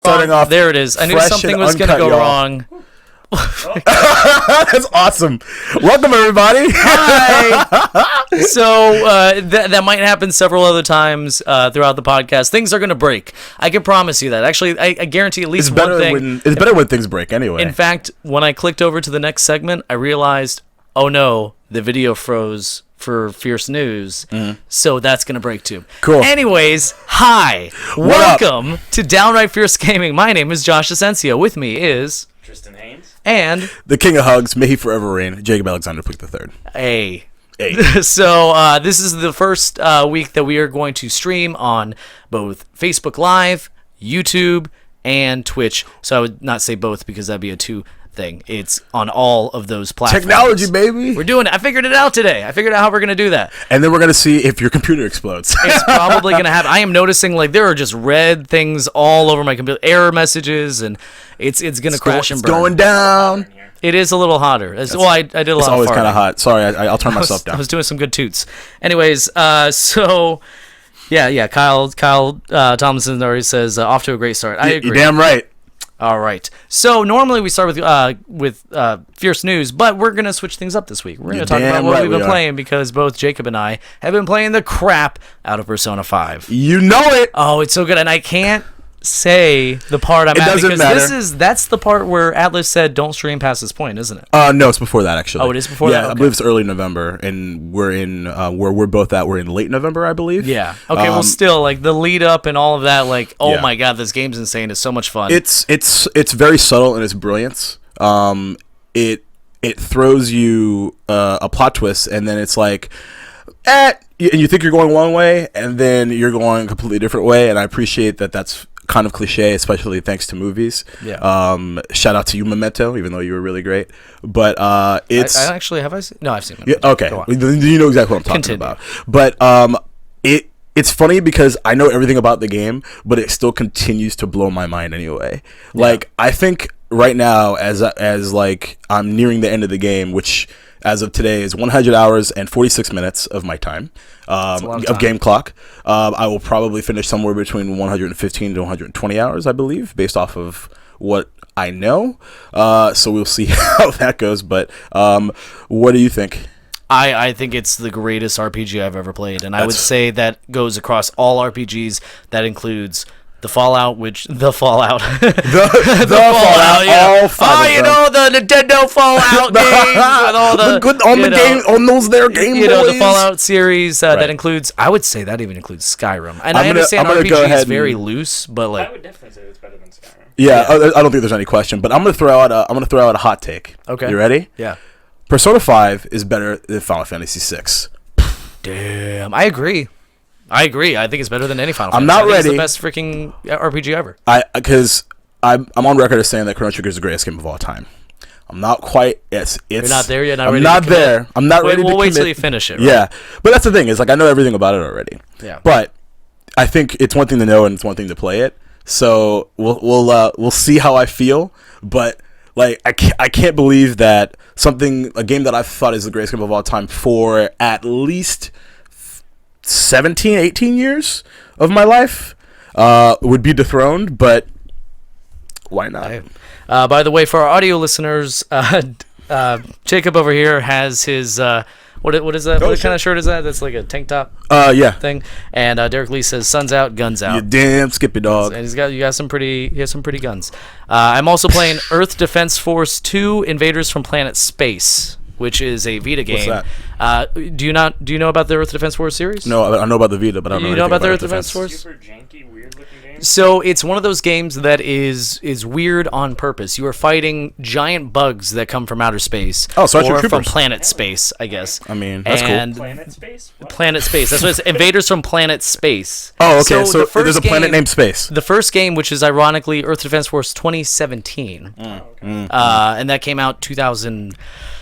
Starting off there it is. I knew something was going to go wrong. That's awesome. Welcome, everybody. Hi. So that might happen several other times throughout the podcast. Things are going to break. I can promise you that. Actually, I guarantee at least one thing. It's better when things break anyway. In fact, when I clicked over to the next segment, I realized, oh no, the video froze for Fierce News, so that's going to break too. Cool. Anyways, hi. Welcome to Downright Fierce Gaming. My name is Josh Asensio. With me is... Tristan Haynes. And... the King of Hugs, may he forever reign, Jacob Alexander Plick III. Hey. Hey. So this is the first week that we are going to stream on both Facebook Live, YouTube, and Twitch. So I would not say both because that'd be a two thing. It's on all of those platforms. Technology, baby. We're doing it. I figured it out today. I figured out how we're going to do that. And then we're going to see if your computer explodes. It's probably going to happen. I am noticing like there are just red things all over my computer, error messages, and it's going to crash and burn. It's going down. It is a little hotter. I did a lot of farting. It's always kind of hot. Sorry, I'll turn myself down. I was doing some good toots. Anyways, so... Yeah. Kyle Thompson already says off to a great start. I agree. You're damn right. All right. So normally we start with Fierce News, but we're gonna switch things up this week. We're gonna talk about what we've been playing because both Jacob and I have been playing the crap out of Persona 5. You know it. Oh, it's so good, and I can't say the part I'm at because that's the part where Atlas said don't stream past this point, isn't it? No, it's before that actually. Oh, it is before that. Yeah, okay. I believe it's early November, and we're in where we're both at. We're in late November, I believe. Yeah. Okay. Well, still, like the lead up and all of that. Like, oh my god, this game's insane. It's so much fun. It's very subtle in its brilliance. It throws you a plot twist, and then it's like, and you think you're going one way, and then you're going a completely different way. And I appreciate that. That's kind of cliche, especially thanks to movies. Yeah. Shout out to you, Memento, even though you were really great. But it's I actually have I seen? No, I've seen Memento. Yeah, okay, you know exactly what I'm talking about. But it's funny because I know everything about the game, but it still continues to blow my mind anyway. Yeah. Like I think right now, as like I'm nearing the end of the game, which as of today is 100 hours and 46 minutes of my time, of game clock. I will probably finish somewhere between 115 to 120 hours, I believe, based off of what I know. So we'll see how that goes. But what do you think? I think it's the greatest RPG I've ever played, and I would say that goes across all RPGs. That includes the Fallout, the Fallout, yeah. You know, the Nintendo Fallout games with all the good on the game on those there Game You know, Boys. the Fallout series that includes. I would say that even includes Skyrim, and I understand RPG is very loose, but like I would definitely say it's better than Skyrim. Yeah, I don't think there's any question, but I'm gonna throw out a hot take. Okay, you ready? Yeah. Persona 5 is better than Final Fantasy 6. Damn, I agree. I think it's better than any Final Fantasy. I'm not ready. It's the best freaking RPG ever. Because I'm on record as saying that Chrono Trigger is the greatest game of all time. I'm not quite. You're not there yet. I'm not there. I'm not ready to commit. We'll wait till you finish it. Right? Yeah, but that's the thing is like I know everything about it already. Yeah. But I think it's one thing to know and it's one thing to play it. So we'll see how I feel. But like I can't believe that a game that I've thought is the greatest game of all time for at least 17, 18 years of my life would be dethroned, but why not? By the way, for our audio listeners, Jacob over here has his what is that? What kind of shirt is that? That's like a tank top thing. And Derek Lee says "Sun's out, guns out." You damn skippy dog. And he has some pretty guns. I'm also playing Earth Defense Force 2: Invaders from Planet Space, which is a Vita game. What's that? Do you know about the Earth Defense Force series? No, I know about the Vita, but I don't know. You know about the Earth Defense Force? Super janky, weird looking game. So it's one of those games that is weird on purpose. You are fighting giant bugs that come from outer space. Oh, Starship or Troopers. from planet space, I guess. I mean, that's cool. Planet Space? What? Planet Space. That's what it's Invaders from Planet Space. Oh, okay. So there's a planet named Space. The first game, which is ironically Earth Defense Force 2017. Okay. And that came out 2000.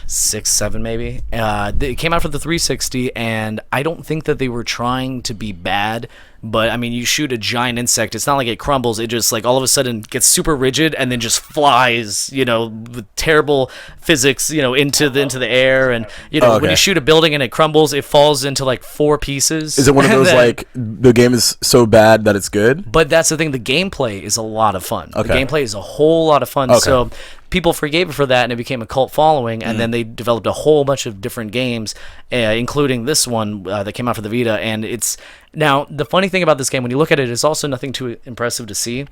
6, 7 maybe. It came out for the 360, and I don't think that they were trying to be bad. But I mean, you shoot a giant insect. It's not like it crumbles. It just like all of a sudden gets super rigid and then just flies, with terrible physics, into the air. And when you shoot a building and it crumbles, it falls into like 4 pieces. Is it one of those like the game is so bad that it's good? But that's the thing. The gameplay is a lot of fun. Okay. The gameplay is a whole lot of fun. Okay. So people forgave it for that, and it became a cult following. And then they developed a whole bunch of different games, including this one that came out for the Vita. And it's now the funny thing about this game, when you look at it, it's also nothing too impressive to see.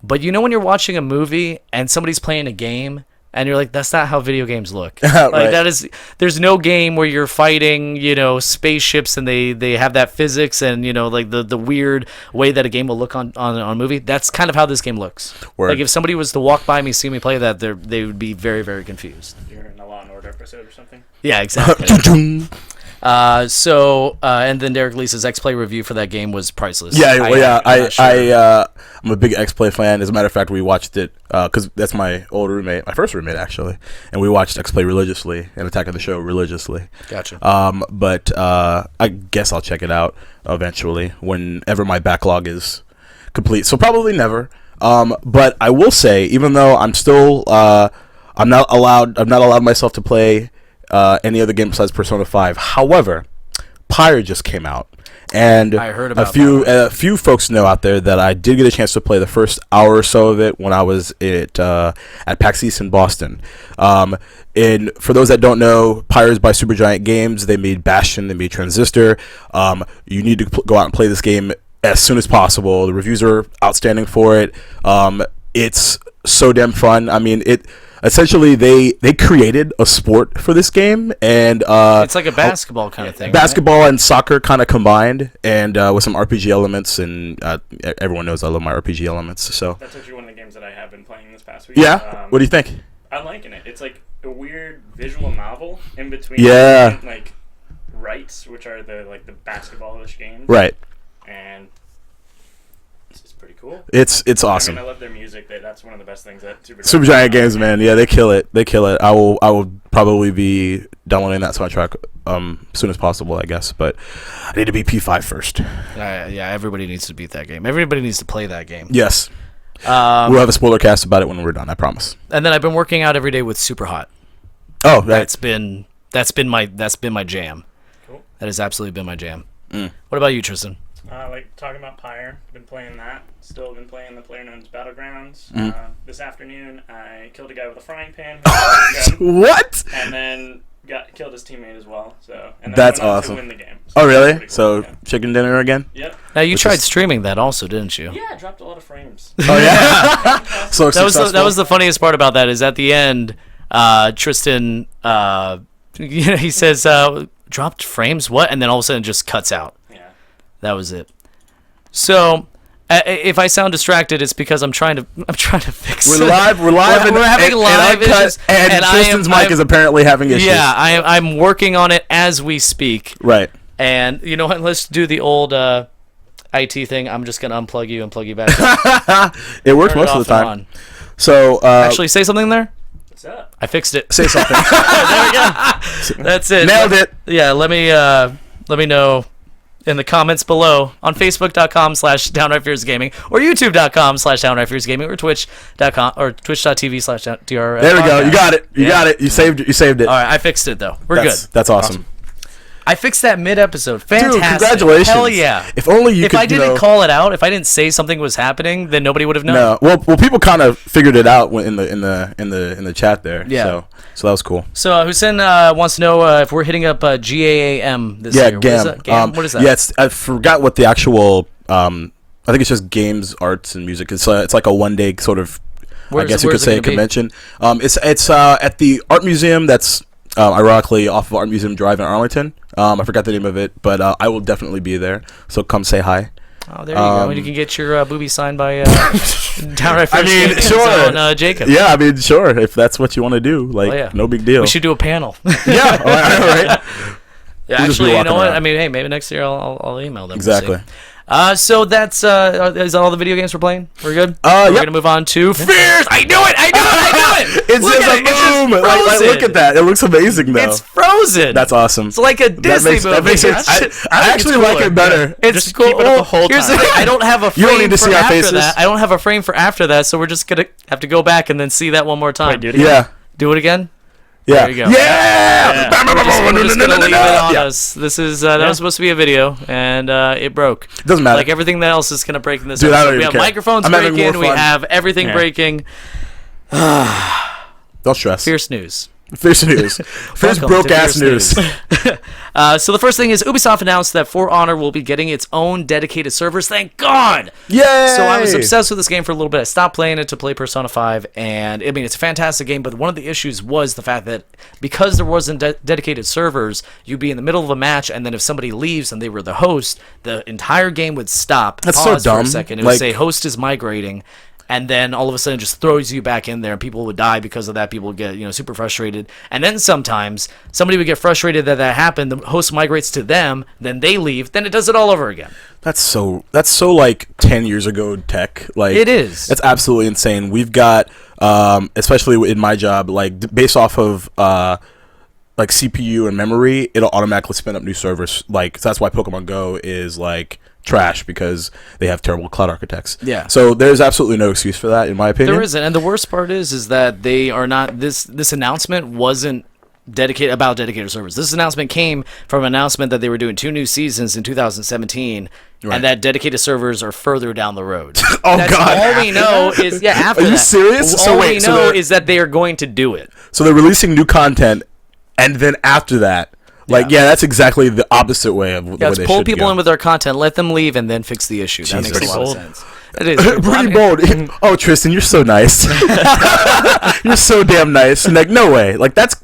But when you're watching a movie and somebody's playing a game, and you're like, that's not how video games look. Right. Like that is, there's no game where you're fighting, spaceships and they have that physics and like the weird way that a game will look on a movie. That's kind of how this game looks. Word. Like if somebody was to walk by me, see me play that, they would be very, very confused. You're in a Law and Order episode or something. Yeah, exactly. And then Derek Lisa's X-Play review for that game was priceless. I'm a big X-Play fan. As a matter of fact, we watched it because that's my old roommate, my first roommate actually, and we watched X-Play religiously and Attack of the Show religiously. Gotcha. But I guess I'll check it out eventually whenever my backlog is complete. So probably never. But I will say, even though I'm still I've not allowed myself to play any other game besides Persona 5. However, Pyre just came out, and I heard about a few folks know out there that I did get a chance to play the first hour or so of it when I was at PAX East in Boston. And for those that don't know, Pyre is by Supergiant Games. They made Bastion, they made Transistor. You need to go out and play this game as soon as possible. The reviews are outstanding for it. It's so damn fun. I mean, essentially they created a sport for this game, and it's like a basketball kind of thing. Basketball and soccer kind of combined, and with some RPG elements. And everyone knows I love my RPG elements. So that's actually one of the games that I have been playing this past week. Yeah. What do you think? I'm liking it. It's like a weird visual novel in between. Yeah. Like Rights, which are the basketball-ish games. Right. And it's pretty cool. It's awesome. I love their music. That's one of the best things that Supergiant Games, man. Yeah, they kill it. I will probably be downloading that soundtrack as soon as possible, I guess. But I need to beat P5 first. Yeah, everybody needs to beat that game. Everybody needs to play that game. Yes. We'll have a spoiler cast about it when we're done, I promise. And then I've been working out every day with Super Hot. Oh, right. That's been my jam. Cool. That has absolutely been my jam. What about you, Tristan? Like talking about Pyre, been playing that. Still been playing the PlayerUnknown's Battlegrounds. This afternoon, I killed a guy with a frying pan. What? And then killed his teammate as well. So and then that's went on awesome. to win the game. So Oh, really? cool. So Yeah. chicken dinner again? Yep. Now you tried streaming that also, didn't you? Yeah, I dropped a lot of frames. Oh yeah. So That was the funniest part about that is at the end, Tristan, he says, "Dropped frames, what?" And then all of a sudden it just cuts out. Yeah. That was it. So, if I sound distracted, it's because I'm trying to fix it. We're live. We're having live uncut, issues, and Tristan's mic is apparently having issues. Yeah, I'm working on it as we speak. Right. And you know what? Let's do the old IT thing. I'm just gonna unplug you and plug you back in. It works Turn it most of the off and time. on. So Actually, say something there. What's up? I fixed it. say something. That's it. Nailed it. Yeah, let me know in the comments below on Facebook.com/DownrightFearsGaming or YouTube.com/DownrightFearsGaming or Twitch.com or Twitch.tv/DRF. There we go. You got it. You got it. You saved it. All right, I fixed it though. We're good. That's awesome. I fixed that mid-episode. Fantastic. Dude, congratulations. Hell yeah. If only you If could. I didn't call it out, if I didn't say something was happening, then nobody would have known. No. Well, people kind of figured it out in the chat there. Yeah. So that was cool. So Hussein wants to know if we're hitting up GAAM this year. GAM. What is that? Yeah, I forgot what the actual. I think it's just games, arts, and music. It's like a one-day sort of. I guess you could say a convention. It's at the art museum that's ironically off of Art Museum Drive in Arlington. I forgot the name of it, but I will definitely be there. So come say hi. Oh, there you go. You can get your booby signed by Downright I mean, First sure. on Jacob. Yeah, I mean, sure. If that's what you want to do, like, no big deal. We should do a panel. Yeah, all right. Yeah, actually, you know what? I mean, hey, maybe next year I'll email them. Exactly. We'll so that's is that all the video games we're playing? We're good. We're gonna move on to Fears. I knew it. It's Look just at a it, it's just boom. Like, look at that. It looks amazing though. It's frozen. That's awesome. It's like a Disney movie. That makes sense. I actually like it better. It's Just cool. keep it up the whole Here's the time. thing. I don't have a frame You don't need to for see our after faces. that. I don't have a frame for after that, so we're just gonna have to go back and then see that one more time. Wait, do it again. Yeah. Do it again. Yeah. There you go. Yeah. We're just gonna leave it on Yeah. us. This is that was supposed to be a video, and it broke. Doesn't matter. Like everything else is gonna break in this Dude, I episode. don't We even have care. microphones I'm having breaking. more We fun. have everything Yeah. breaking. Don't stress. Fierce news. Fierce news. Fierce Welcome broke to ass Fierce news. So the first thing is Ubisoft announced that For Honor will be getting its own dedicated servers. Thank God! Yay! So I was obsessed with this game for a little bit. I stopped playing it to play Persona 5, and I mean, it's a fantastic game, but one of the issues was the fact that because there wasn't dedicated servers, you'd be in the middle of a match, and then if somebody leaves and they were the host, the entire game would stop, That's so pause for dumb. a second, it would Like- say host is migrating, and then all of a sudden just throws you back in there, and people would die because of that. People would get, super frustrated. And then sometimes somebody would get frustrated that happened. The host migrates to them, then they leave, then it does it all over again. That's so like 10 years ago tech. Like It is. That's absolutely insane. We've got especially in my job, like based off of like CPU and memory, it'll automatically spin up new servers. Like so that's why Pokemon Go is like trash, because they have terrible cloud architects. Yeah. So there's absolutely no excuse for that, in my opinion. There isn't, and the worst part is that they are not. This announcement wasn't dedicated servers. This announcement came from an announcement that they were doing 2 new seasons in 2017, Right. and that dedicated servers are further down the road. Oh, That's God. all we know is after Are you that. serious? All So wait, we so know they're- is that they are going to do it. So they're releasing new content, and then after that, like that's exactly the opposite way of the way Let's they pull should people go. in with their content, let them leave, and then fix the issue. That Jesus. makes a lot Pretty of sense. It is Pretty bold. Oh, Tristan, you're so nice. You're so damn nice. And like, no way. Like that's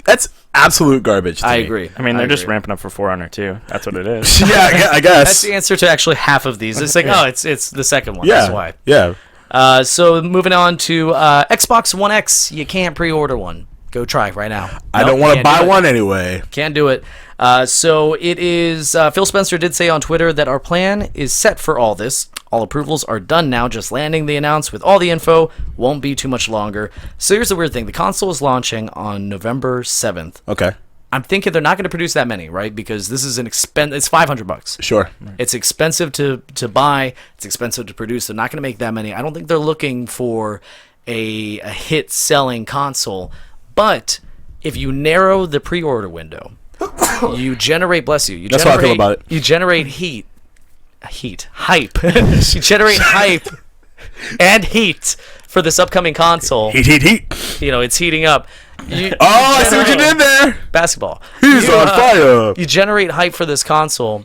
absolute garbage. To I me. agree. I mean, they're just agree. ramping up for For Honor too. That's what it is. Yeah, I guess. That's the answer to actually half of these. It's like, oh, it's the second one. Yeah, That's why. yeah. So moving on to Xbox One X, you can't pre-order one. Go try right now. I Nope, don't want to can't buy do it. one anyway. Can't do it. So it is. Phil Spencer did say on Twitter that our plan is set for all this. All approvals are done now. Just landing the announce with all the info won't be too much longer. So here's the weird thing: the console is launching on November 7th. Okay, I'm thinking they're not going to produce that many, right? Because this is it's $500. sure. It's expensive to buy. It's expensive to produce. They're not going to make that many. I don't think they're looking for a hit selling console. But if you narrow the pre-order window, you generate. Bless you. That's how I feel about it. You generate hype. You generate hype and heat for this upcoming console. Heat. It's heating up. I see what you did there. Basketball. He's on fire. You generate hype for this console,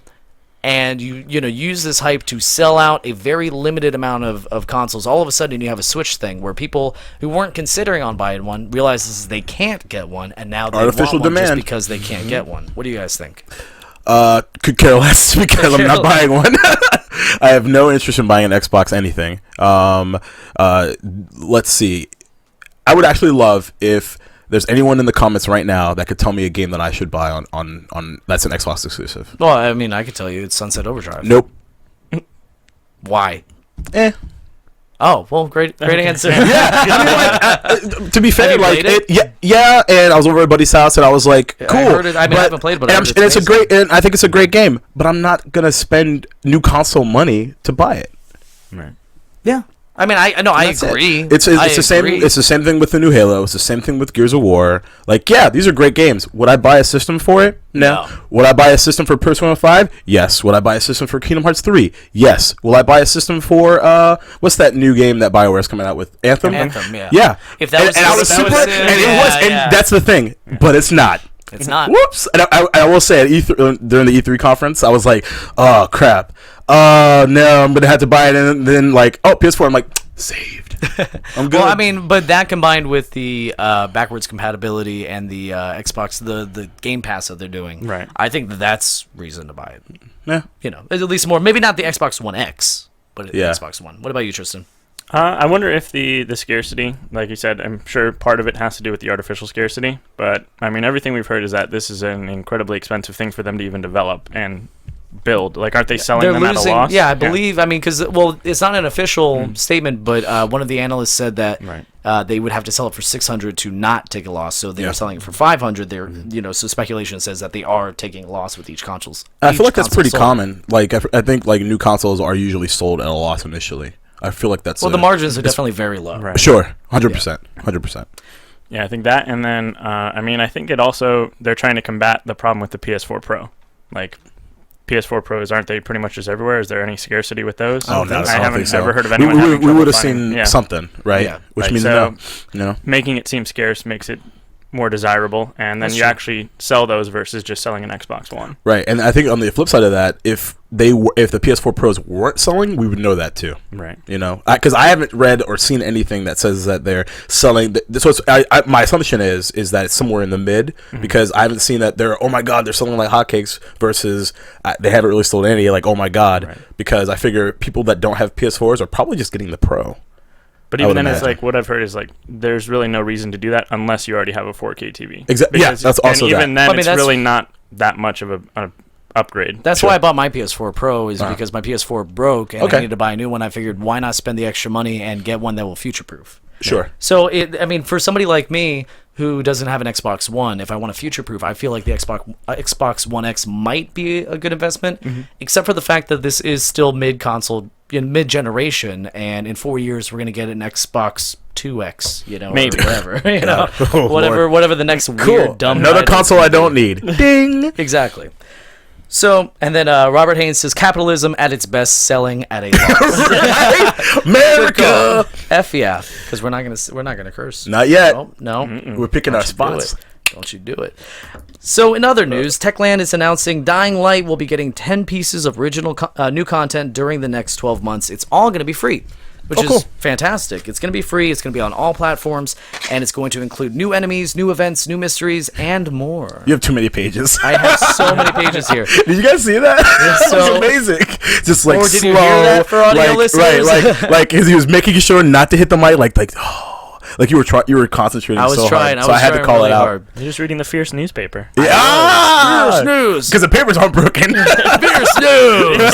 and you use this hype to sell out a very limited amount of consoles. All of a sudden, you have a Switch thing where people who weren't considering on buying one realize they can't get one, and now they Artificial want one just demand. because they can't get one. What do you guys think? Could care less because I'm not buying one. I have no interest in buying an Xbox anything. Let's see. I would actually love if there's anyone in the comments right now that could tell me a game that I should buy on that's an Xbox exclusive. Well, I mean, I could tell you it's Sunset Overdrive. Nope. Why? Eh. Oh, well, great answer. Yeah, I mean, like, to be fair, Have you like, played it? yeah, and I was over at a buddy's house, and I was like, cool. I heard it. I mean, I haven't played, but I heard and it's a amazing. great, and I think it's a great game. But I'm not gonna spend new console money to buy it. Right. Yeah. I mean, I That's it. agree. It's I the same. agree. It's the same thing with the new Halo. It's the same thing with Gears of War. Like, yeah, these are great games. Would I buy a system for it? No. Would I buy a system for Persona 5? Yes. Would I buy a system for Kingdom Hearts 3? Yes. Will I buy a system for what's that new game that BioWare's coming out with? Anthem. Anthem, yeah. Yeah. If that was and I was that super, was and it yeah, was, and yeah. that's the thing. But it's not. It's not. Whoops. And I will say at E3 during the E3 conference, I was like, oh crap. No, I'm gonna have to buy it, and then like, oh, PS4. I'm like, saved. I'm good. Well, I mean, but that combined with the backwards compatibility and the Xbox, the Game Pass that they're doing, Right. I think that's reason to buy it. Yeah. At least more. Maybe not the Xbox One X, but the Yeah. Xbox One. What about you, Tristan? I wonder if the scarcity, like you said, I'm sure part of it has to do with the artificial scarcity. But I mean, everything we've heard is that this is an incredibly expensive thing for them to even develop, and build? Like, aren't they selling They're them at a loss? Yeah, I believe. I mean, because it's not an official statement, but one of the analysts said that they would have to sell it for $600 to not take a loss. So they're selling it for $500. They're so speculation says that they are taking a loss with each consoles. I feel like that's pretty common. Like I think like new consoles are usually sold at a loss initially. I feel like that's the margins are definitely very low. Right. Sure, 100%. Yeah, I think that, and then I think it also, they're trying to combat the problem with the PS4 Pro. Like, PS4 Pros, aren't they pretty much just everywhere? Is there any scarcity with those? Oh, no, I haven't ever heard of anyone having we would have finding, seen something, right? Yeah. Which means making it seem scarce makes it more desirable, and then actually sell those versus just selling an Xbox One. Right, and I think on the flip side of that, if the PS4 Pros weren't selling, we would know that too. Right. Because I haven't read or seen anything that says that they're selling. So my assumption is that it's somewhere in the mid, because I haven't seen that they're, oh my god, they're selling like hotcakes versus they haven't really sold any, like, oh my god, because I figure people that don't have PS4s are probably just getting the Pro. But even then, it's like, what I've heard is like, there's really no reason to do that unless you already have a 4K TV. Exactly. Yeah, that's also and even then, it's really not that much of an upgrade. That's why I bought my PS4 Pro, is because my PS4 broke and I needed to buy a new one. I figured, why not spend the extra money and get one that will future-proof? Sure. So, for somebody like me who doesn't have an Xbox One, if I want to future-proof, I feel like the Xbox One X might be a good investment, except for the fact that this is still mid-console, mid-generation, and in 4 years we're going to get an Xbox 2X, maybe, or whatever, whatever the next weird dumb another console I don't need. Ding. Exactly. So, and then Robert Haynes says, capitalism at its best, selling at a loss. Right? America. F yeah, because we're not gonna curse. Not yet. No. We're picking our spots. Don't you do it. So, in other news, Techland is announcing Dying Light will be getting 10 pieces of original new content during the next 12 months. It's all going to be free, which is fantastic. It's going to be free. It's going to be on all platforms, and it's going to include new enemies, new events, new mysteries, and more. You have too many pages. I have so many pages here. Did you guys see that? It's so amazing. Just like did slow. You hear that for audio listeners? Right, like he was making sure not to hit the mic, like you were concentrating. I was trying. Hard, so I had to call really it out. hard. You're just reading the Fierce newspaper. Yeah, Fierce news. Because the papers aren't broken. Fierce news.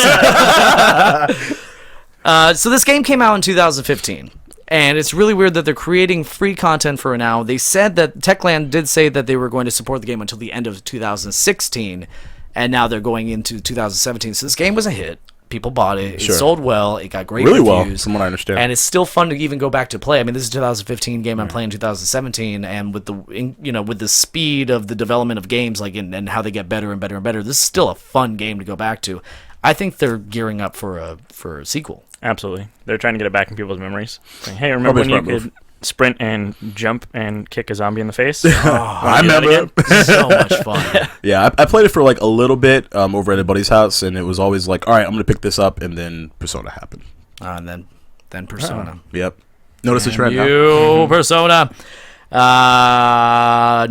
So this game came out in 2015, and it's really weird that they're creating free content for now. They said that Techland did say that they were going to support the game until the end of 2016, and now they're going into 2017. So this game was a hit. People bought it. It sold well. It got great reviews. Well, from what I understand. And it's still fun to even go back to play. I mean, this is a 2015 game. I'm playing 2017, and with the speed of the development of games, and how they get better and better and better, this is still a fun game to go back to. I think they're gearing up for a sequel. Absolutely, they're trying to get it back in people's memories. Saying, hey, remember when you could sprint and jump and kick a zombie in the face? I remember. So much fun. Yeah, I played it for like a little bit over at a buddy's house, and it was always like, all right, I'm going to pick this up, and then Persona happened. And then Persona. Yep. Notice the trend now. Persona.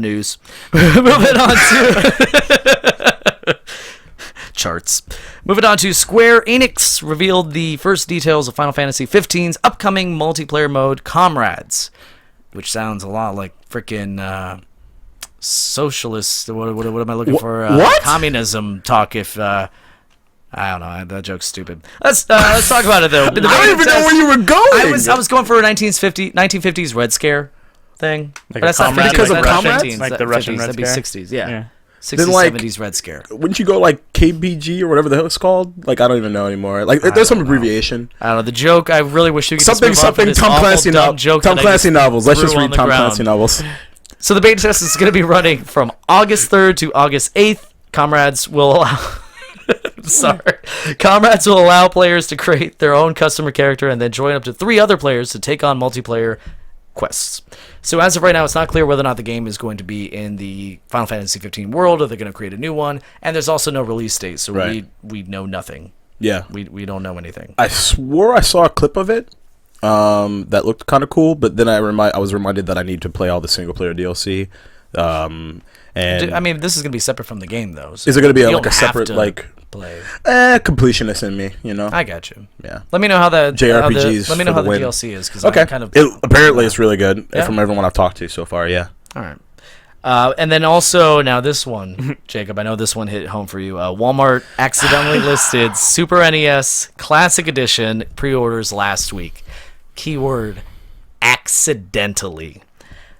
News. Moving on to... charts. Moving on to Square Enix revealed the first details of Final Fantasy XV's upcoming multiplayer mode, Comrades, which sounds a lot like freaking socialist. What am I looking for? What? Communism talk. If I don't know, that joke's stupid. Let's talk about it though. I don't even know where you were going. I was going for a 1950s Red Scare thing. Like but that's not because of Comrades? 15s, Like the Russian 50s, Red that'd be Scare? 60s, yeah. 60s, Then, 70s Red Scare. Wouldn't you go like KBG or whatever the hell it's called? Like, I don't even know anymore. Like, there's some abbreviation. I don't know. The joke, I really wish you could Something Tom Clancy novels. Let's just read Tom Clancy novels. So the beta test is going to be running from August 3rd to August 8th. Comrades will allow... Comrades will allow players to create their own customer character and then join up to 3 other players to take on multiplayer quests. So as of right now, it's not clear whether or not the game is going to be in the Final Fantasy 15 world, or they're going to create a new one. And there's also no release date, so we know nothing. Yeah, we don't know anything. I swore I saw a clip of it that looked kind of cool, but then I was reminded that I need to play all the single player DLC. And I mean, this is going to be separate from the game, though. So is it going to be like a separate play? Completionist in me, I got you. Yeah. Let me know how the JRPGs. let me know how the DLC is, because okay. I'm kind of apparently it's really good from everyone I've talked to so far. Yeah. All right. And then also, now this one, Jacob, I know this one hit home for you. Walmart accidentally listed Super NES Classic Edition pre-orders last week. Keyword, accidentally.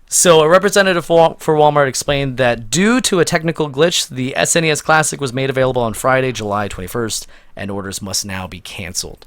So a representative for Walmart explained that due to a technical glitch, the SNES Classic was made available on Friday, July 21st, and orders must now be canceled.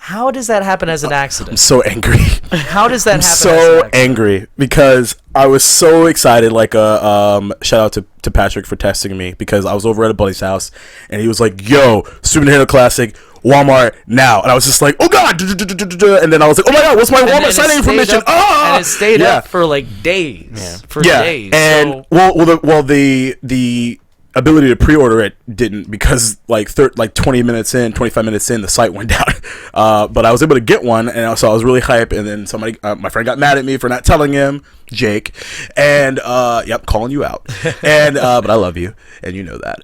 How does that happen as an accident? I'm so angry. How does that happen? I'm so angry because I was so excited. Like shout out to Patrick for texting me because I was over at a buddy's house and he was like, "Yo, Super Nintendo Classic, Walmart now," and I was just like, "Oh God!" And then I was like, "Oh my God, what's my Walmart site information?" And it stayed up for like days. Days. And so, the ability to pre-order it didn't because like 25 minutes in the site went down. But I was able to get one, and so I was really hyped. And then somebody, my friend, got mad at me for not telling him, Jake. And calling you out. And but I love you, and you know that.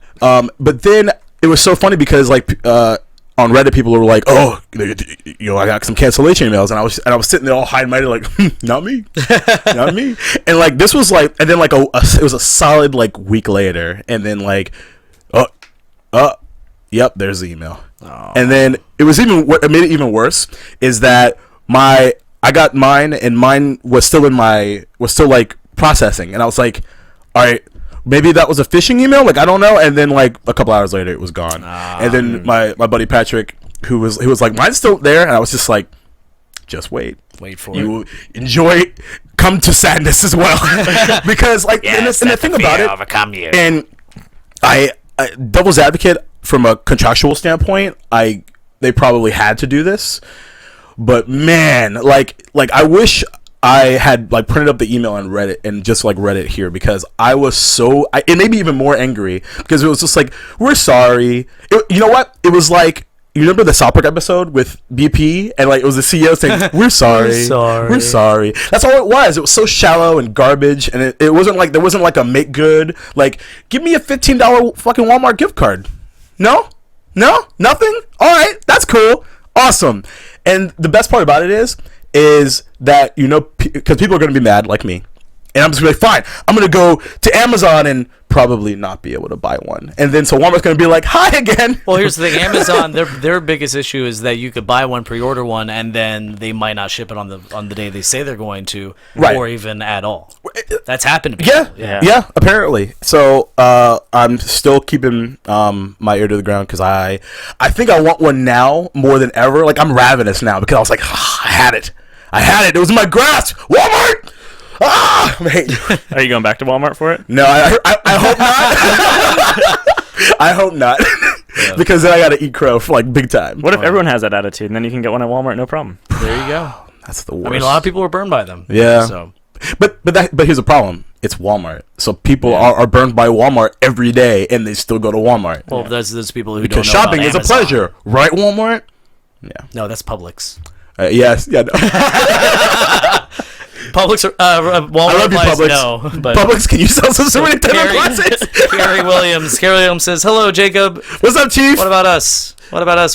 But then it was so funny because like on Reddit, people were like, "Oh, I got some cancellation emails," and I was sitting there all high and mighty, like, "Not me, not me." And like this was like, and then like it was a solid like week later, and then like, yep, there's the email. Oh. And then it was what made it even worse is that I got mine, and mine was still like processing, and I was like, all right. Maybe that was a phishing email, like I don't know. And then like a couple hours later, it was gone. And then my buddy Patrick, he was like, "Mine's still there," and I was just like, "Just wait for it. Enjoy, come to sadness as well," because like, yes, and the thing about it, overcome you. And I devil's advocate from a contractual standpoint, they probably had to do this, but man, like I wish I had like printed up the email and read it and just like read it here because I was it made me even more angry because it was just like, "We're sorry." You know what? It was like, you remember the South Park episode with BP and like it was the CEO saying, "We're sorry. We're sorry." That's all it was. It was so shallow and garbage, and it wasn't like there wasn't like a make good, like, "Give me a $15 fucking Walmart gift card." No, nothing. All right, that's cool, awesome. And the best part about it is that, because people are going to be mad like me, and I'm just going to be like, fine, I'm going to go to Amazon and probably not be able to buy one. And then so Walmart's going to be like, "Hi again." Well, here's the thing. Amazon, their biggest issue is that you could buy one, pre-order one, and then they might not ship it on the day they say they're going to, right, or even at all. That's happened to people. Yeah, apparently. So I'm still keeping my ear to the ground because I think I want one now more than ever. Like, I'm ravenous now because I was like, I had it. It was in my grasp. Walmart! Mate. Are you going back to Walmart for it? No, I hope not. I hope not. Yeah. Because then I got to eat crow for like big time. What if everyone has that attitude and then you can get one at Walmart, no problem? There you go. That's the worst. I mean, a lot of people were burned by them. Yeah. So. But here's the problem. It's Walmart. So people are burned by Walmart every day and they still go to Walmart. Well, there's people who because don't know shopping about is Amazon. a pleasure. Right, Walmart? Yeah. No, that's Publix. Yes. Yeah. No. Publix, Walmart. I love you, Publix. No, but Publix, can you sell some Super Nintendo classics? Carrie Williams says, "Hello, Jacob. What's up, Chief? What about us?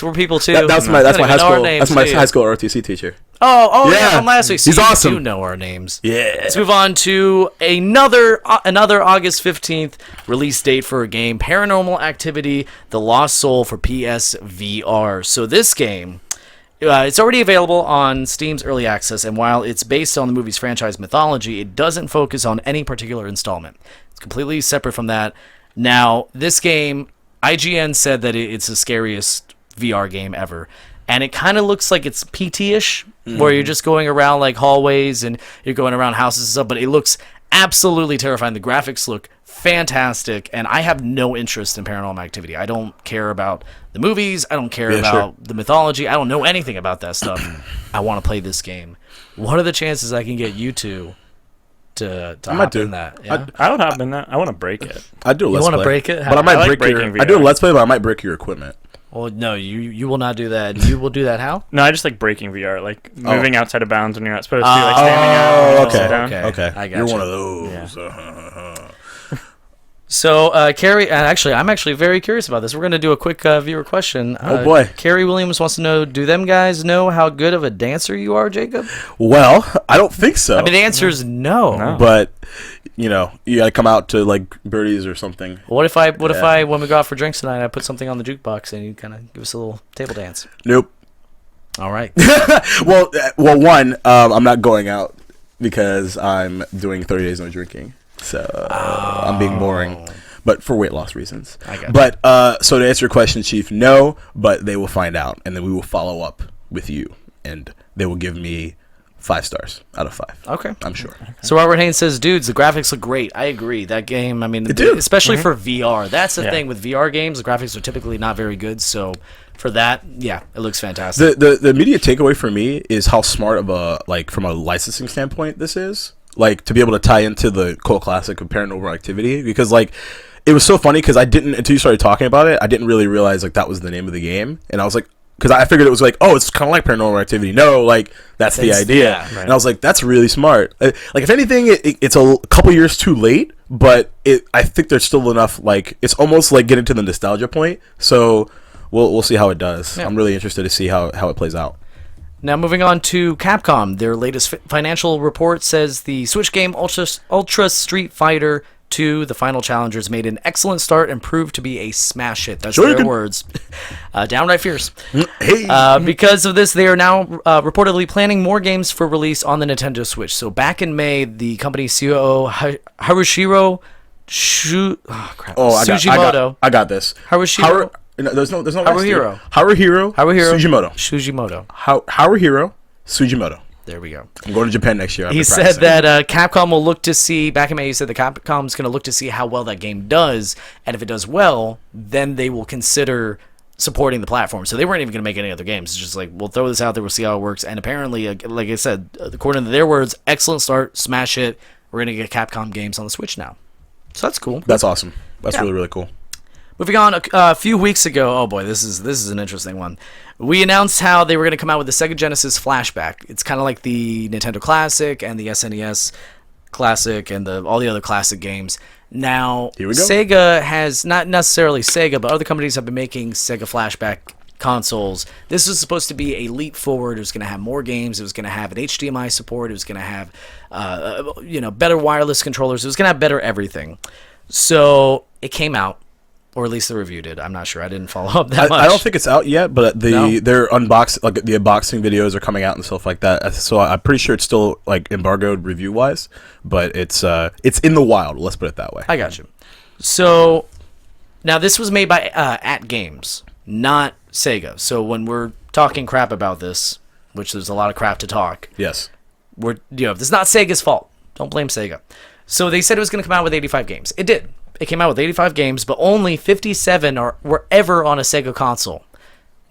We're people too." That's my high school. That's my high school ROTC teacher. Oh yeah, from last week. So he's awesome. You know our names. Yeah. Let's move on to another August 15th release date for a game, Paranormal Activity: The Lost Soul for PSVR. So this game, it's already available on Steam's Early Access, and while it's based on the movie's franchise mythology, it doesn't focus on any particular installment. It's completely separate from that. Now, this game, IGN said that it's the scariest VR game ever, and it kind of looks like it's PT-ish, where you're just going around like hallways and you're going around houses and stuff, but it looks absolutely terrifying. The graphics look fantastic, and I have no interest in Paranormal Activity. I don't care about the movies. I don't care about the mythology. I don't know anything about that stuff. I want to play this game. What are the chances I can get you two to hop in that? Yeah? I would hop in that. I want to break it. I do a let's play. You want to break it? But I might break your... I do a let's play, but I might break your equipment. Well, no, you will not do that. You will do that how? No, I just like breaking VR, like moving outside of bounds when you're not supposed to, like standing up. Okay. I got You're you. one of those. Yeah. So, Carrie, I'm actually very curious about this. We're going to do a quick viewer question. Oh, boy. Carrie Williams wants to know, do them guys know how good of a dancer you are, Jacob? Well, I don't think so. I mean, the answer is no. But, you got to come out to, like, birdies or something. What if when we go out for drinks tonight, I put something on the jukebox and you kind of give us a little table dance? Nope. All right. well, one, I'm not going out because I'm doing 30 days no drinking. So I'm being boring, but for weight loss reasons. I got But so to answer your question, Chief, no, but they will find out, and then we will follow up with you, and they will give me 5 stars out of 5. Okay. I'm sure. So Robert Haynes says, dudes, the graphics look great. I agree. That game, I mean, especially for VR. That's the thing with VR games. The graphics are typically not very good. So for that, yeah, it looks fantastic. The immediate takeaway for me is how smart of from a licensing standpoint this is. Like, to be able to tie into the cult classic of Paranormal Activity. Because, like, it was so funny because until you started talking about it, I didn't really realize, like, that was the name of the game. And I was like, because I figured it was like, oh, it's kind of like Paranormal Activity. No, like, that's the idea. Yeah, right. And I was like, that's really smart. Like, if anything, it's a couple years too late, but I think there's still enough, like, it's almost like getting to the nostalgia point. So we'll see how it does. Yeah. I'm really interested to see how it plays out. Now, moving on to Capcom. Their latest financial report says the Switch game Ultra Street Fighter 2, the final challengers, made an excellent start and proved to be a smash hit. That's their words. Downright fierce. Hey. Because of this, they are now reportedly planning more games for release on the Nintendo Switch. So back in May, the company's COO, Haruhiro Sugimoto. I got this. Haruhiro. No, there's no Haruhiro Sugimoto. Haruhiro Sugimoto. There we go. I'm going to Japan next year. He said that Capcom will look to see, back in May, he said that Capcom's going to look to see how well that game does, and if it does well, then they will consider supporting the platform. So they weren't even going to make any other games. It's just like, we'll throw this out there, we'll see how it works, and apparently, like I said, according to their words, excellent start, smash it, we're going to get Capcom games on the Switch now. So that's cool. That's awesome. That's really, really cool. Moving on, a few weeks ago, oh boy, this is an interesting one. We announced how they were going to come out with the Sega Genesis Flashback. It's kind of like the Nintendo Classic and the SNES Classic and all the other classic games. Now, here we go. Sega has, not necessarily Sega, but other companies have been making Sega Flashback consoles. This was supposed to be a leap forward. It was going to have more games. It was going to have an HDMI support. It was going to have better wireless controllers. It was going to have better everything. So it came out. Or at least the review did. I'm not sure. I didn't follow up that much. I don't think it's out yet, but their unboxing, like the unboxing videos are coming out and stuff like that. So I'm pretty sure it's still like embargoed review wise, but it's in the wild. Let's put it that way. I got you. So now this was made by At Games, not Sega. So when we're talking crap about this, which there's a lot of crap to talk. Yes. This is not Sega's fault. Don't blame Sega. So they said it was going to come out with 85 games. It did. It came out with 85 games, but only 57 were ever on a Sega console.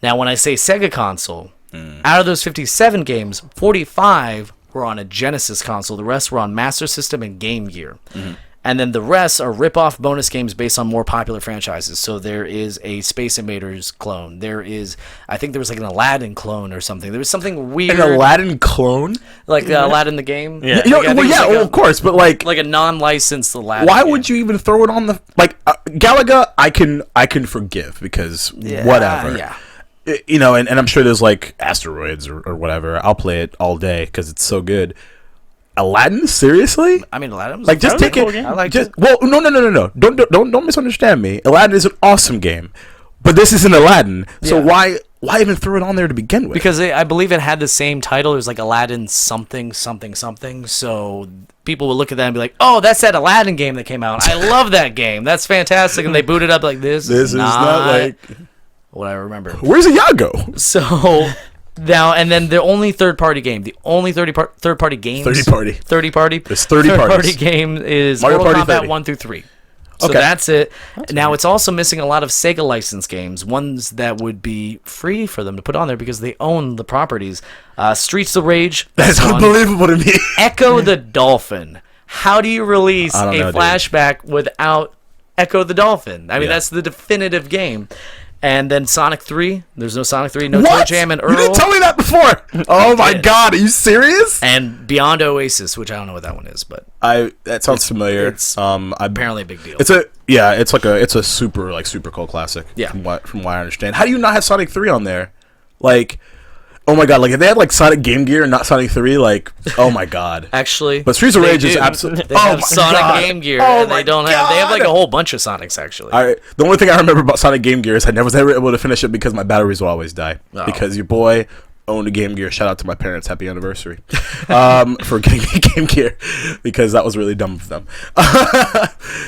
Now, when I say Sega console, out of those 57 games, 45 were on a Genesis console. The rest were on Master System and Game Gear. Mm-hmm. And then the rest are rip-off bonus games based on more popular franchises. So there is a Space Invaders clone. I think there was like an Aladdin clone or something. There was something weird. An Aladdin clone? Like Aladdin the game? Yeah. Of course, but like a non-licensed Aladdin Why would you even throw it on the... Like, Galaga, I can forgive because whatever. Yeah. And I'm sure there's like asteroids or whatever. I'll play it all day because it's so good. Aladdin, seriously? I mean, Aladdin was like just take it. I like it. Well, no. Don't misunderstand me. Aladdin is an awesome game, but this isn't Aladdin. So why even throw it on there to begin with? Because I believe it had the same title. It was like Aladdin something. So people would look at that and be like, "Oh, that's that Aladdin game that came out. I love that game. That's fantastic." And they boot it up like this. This is not like what I remember. Where's Iago? So. Now, and then the only third-party game, the only third-party games... 30-party. 30-party? There's 30 third-party game is Mario Mortal Party Kombat 30. 1 through 3. So that's it. Now, it's also missing a lot of Sega licensed games, ones that would be free for them to put on there because they own the properties. Streets of Rage. That's unbelievable to me. Echo the Dolphin. How do you release flashback without Echo the Dolphin? I mean, that's the definitive game. And then Sonic 3. There's no Sonic 3. No What? Toe Jam and Earl. You didn't tell me that before. Oh my god, are you serious? And Beyond Oasis, which I don't know what that one is, but That sounds familiar. it's apparently a big deal. It's a super cool classic. Yeah. From what I understand. How do you not have Sonic 3 on there? Like, oh my god, like if they had like Sonic Game Gear and not Sonic 3, like, oh my god. Actually, But Streets of they Rage is do. absolutely. They have Sonic Game Gear, and they don't have. They have like a God. whole bunch of Sonics actually. The only thing I remember about Sonic Game Gear is I was never able to finish it because my batteries would always die. Oh. Because your boy owned a Game Gear. Shout out to my parents. Happy anniversary. For getting me Game Gear. Because that was really dumb of them.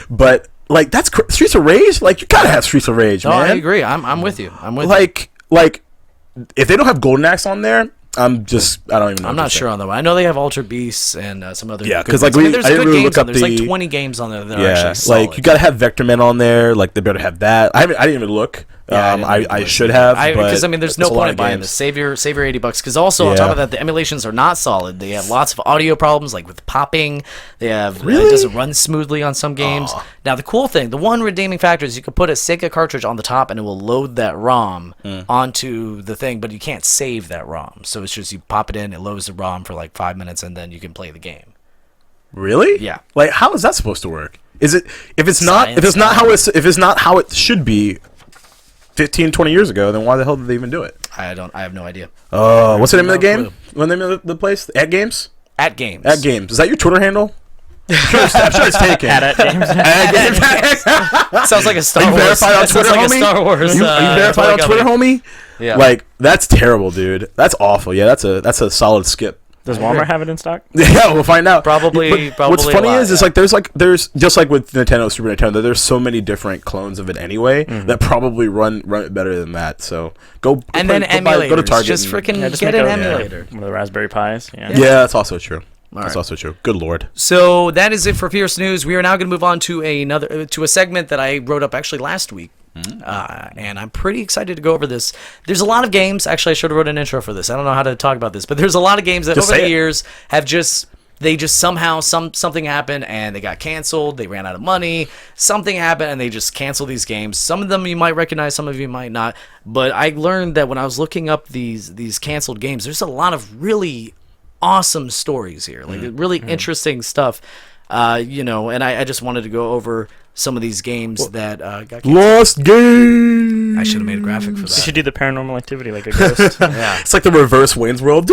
But, like, that's Streets of Rage? Like, you gotta have Streets of Rage, No, man. I agree. I'm with you. I'm with you. Like, if they don't have Golden Axe on there, I don't even know. I'm not sure on that one. I know they have Ultra Beasts and some other. Yeah, good 'cause, like, ones. I there's didn't good really games look on up there. There's like the- 20 games on there that are actually solid. like you gotta have Vector Man on there. Like they better have that. I didn't even look. I should have. Because there's no it's a lot point in of buying games. this. Save your $80. Because also on Yeah. top of that, the emulations are not solid. They have lots of audio problems, like with popping. They have Really? it doesn't run smoothly on some games. Aw. Now the cool thing, the one redeeming factor is you can put a Sega cartridge on the top and it will load that ROM onto the thing, but you can't save that ROM. So it's just you pop it in, it loads the ROM for like 5 minutes, and then you can play the game. Really? Yeah. Like how is that supposed to work? Is it if it's not Science. if it's not how it should be 15, 20 years ago, then why the hell did they even do it? I have no idea. What's the name of the No game? What's the name of the place? At Games? At games. At Games. Is that your Twitter handle? I'm sure it's taken. At James. At Games. Sounds like a Star Are you Wars. verified on That sounds Twitter, like homie? a Star Wars. Are you verified on toy Twitter, company. homie? Yeah. Like that's terrible, dude. That's awful. Yeah, that's a solid skip. Does Walmart have it in stock? Yeah, we'll find out. Probably What's funny a lot, is there's just like with Nintendo, Super Nintendo, there's so many different clones of it anyway that probably run it better than that. So go and then emulators. Go to Target. Just freaking Yeah, just get make an a- emulator. One of the Raspberry Pis. Yeah. Yeah, that's also true. That's right. also true. Good lord. So that is it for Fierce News. We are now going to move on to a segment that I wrote up actually last week. And I'm pretty excited to go over this. There's a lot of games. Actually, I should have wrote an intro for this. I don't know how to talk about this, but there's a lot of games that Just over say the it. years have somehow something happened and they got canceled. They ran out of money. Something happened and they just canceled these games. Some of them you might recognize, some of you might not. But I learned that when I was looking up these canceled games, there's a lot of really awesome stories here, like really interesting stuff. And I just wanted to go over some of these games that got canceled. Lost Games. I should have made a graphic for You that. should do the Paranormal Activity like a ghost. Yeah. It's like the reverse Wayne's World.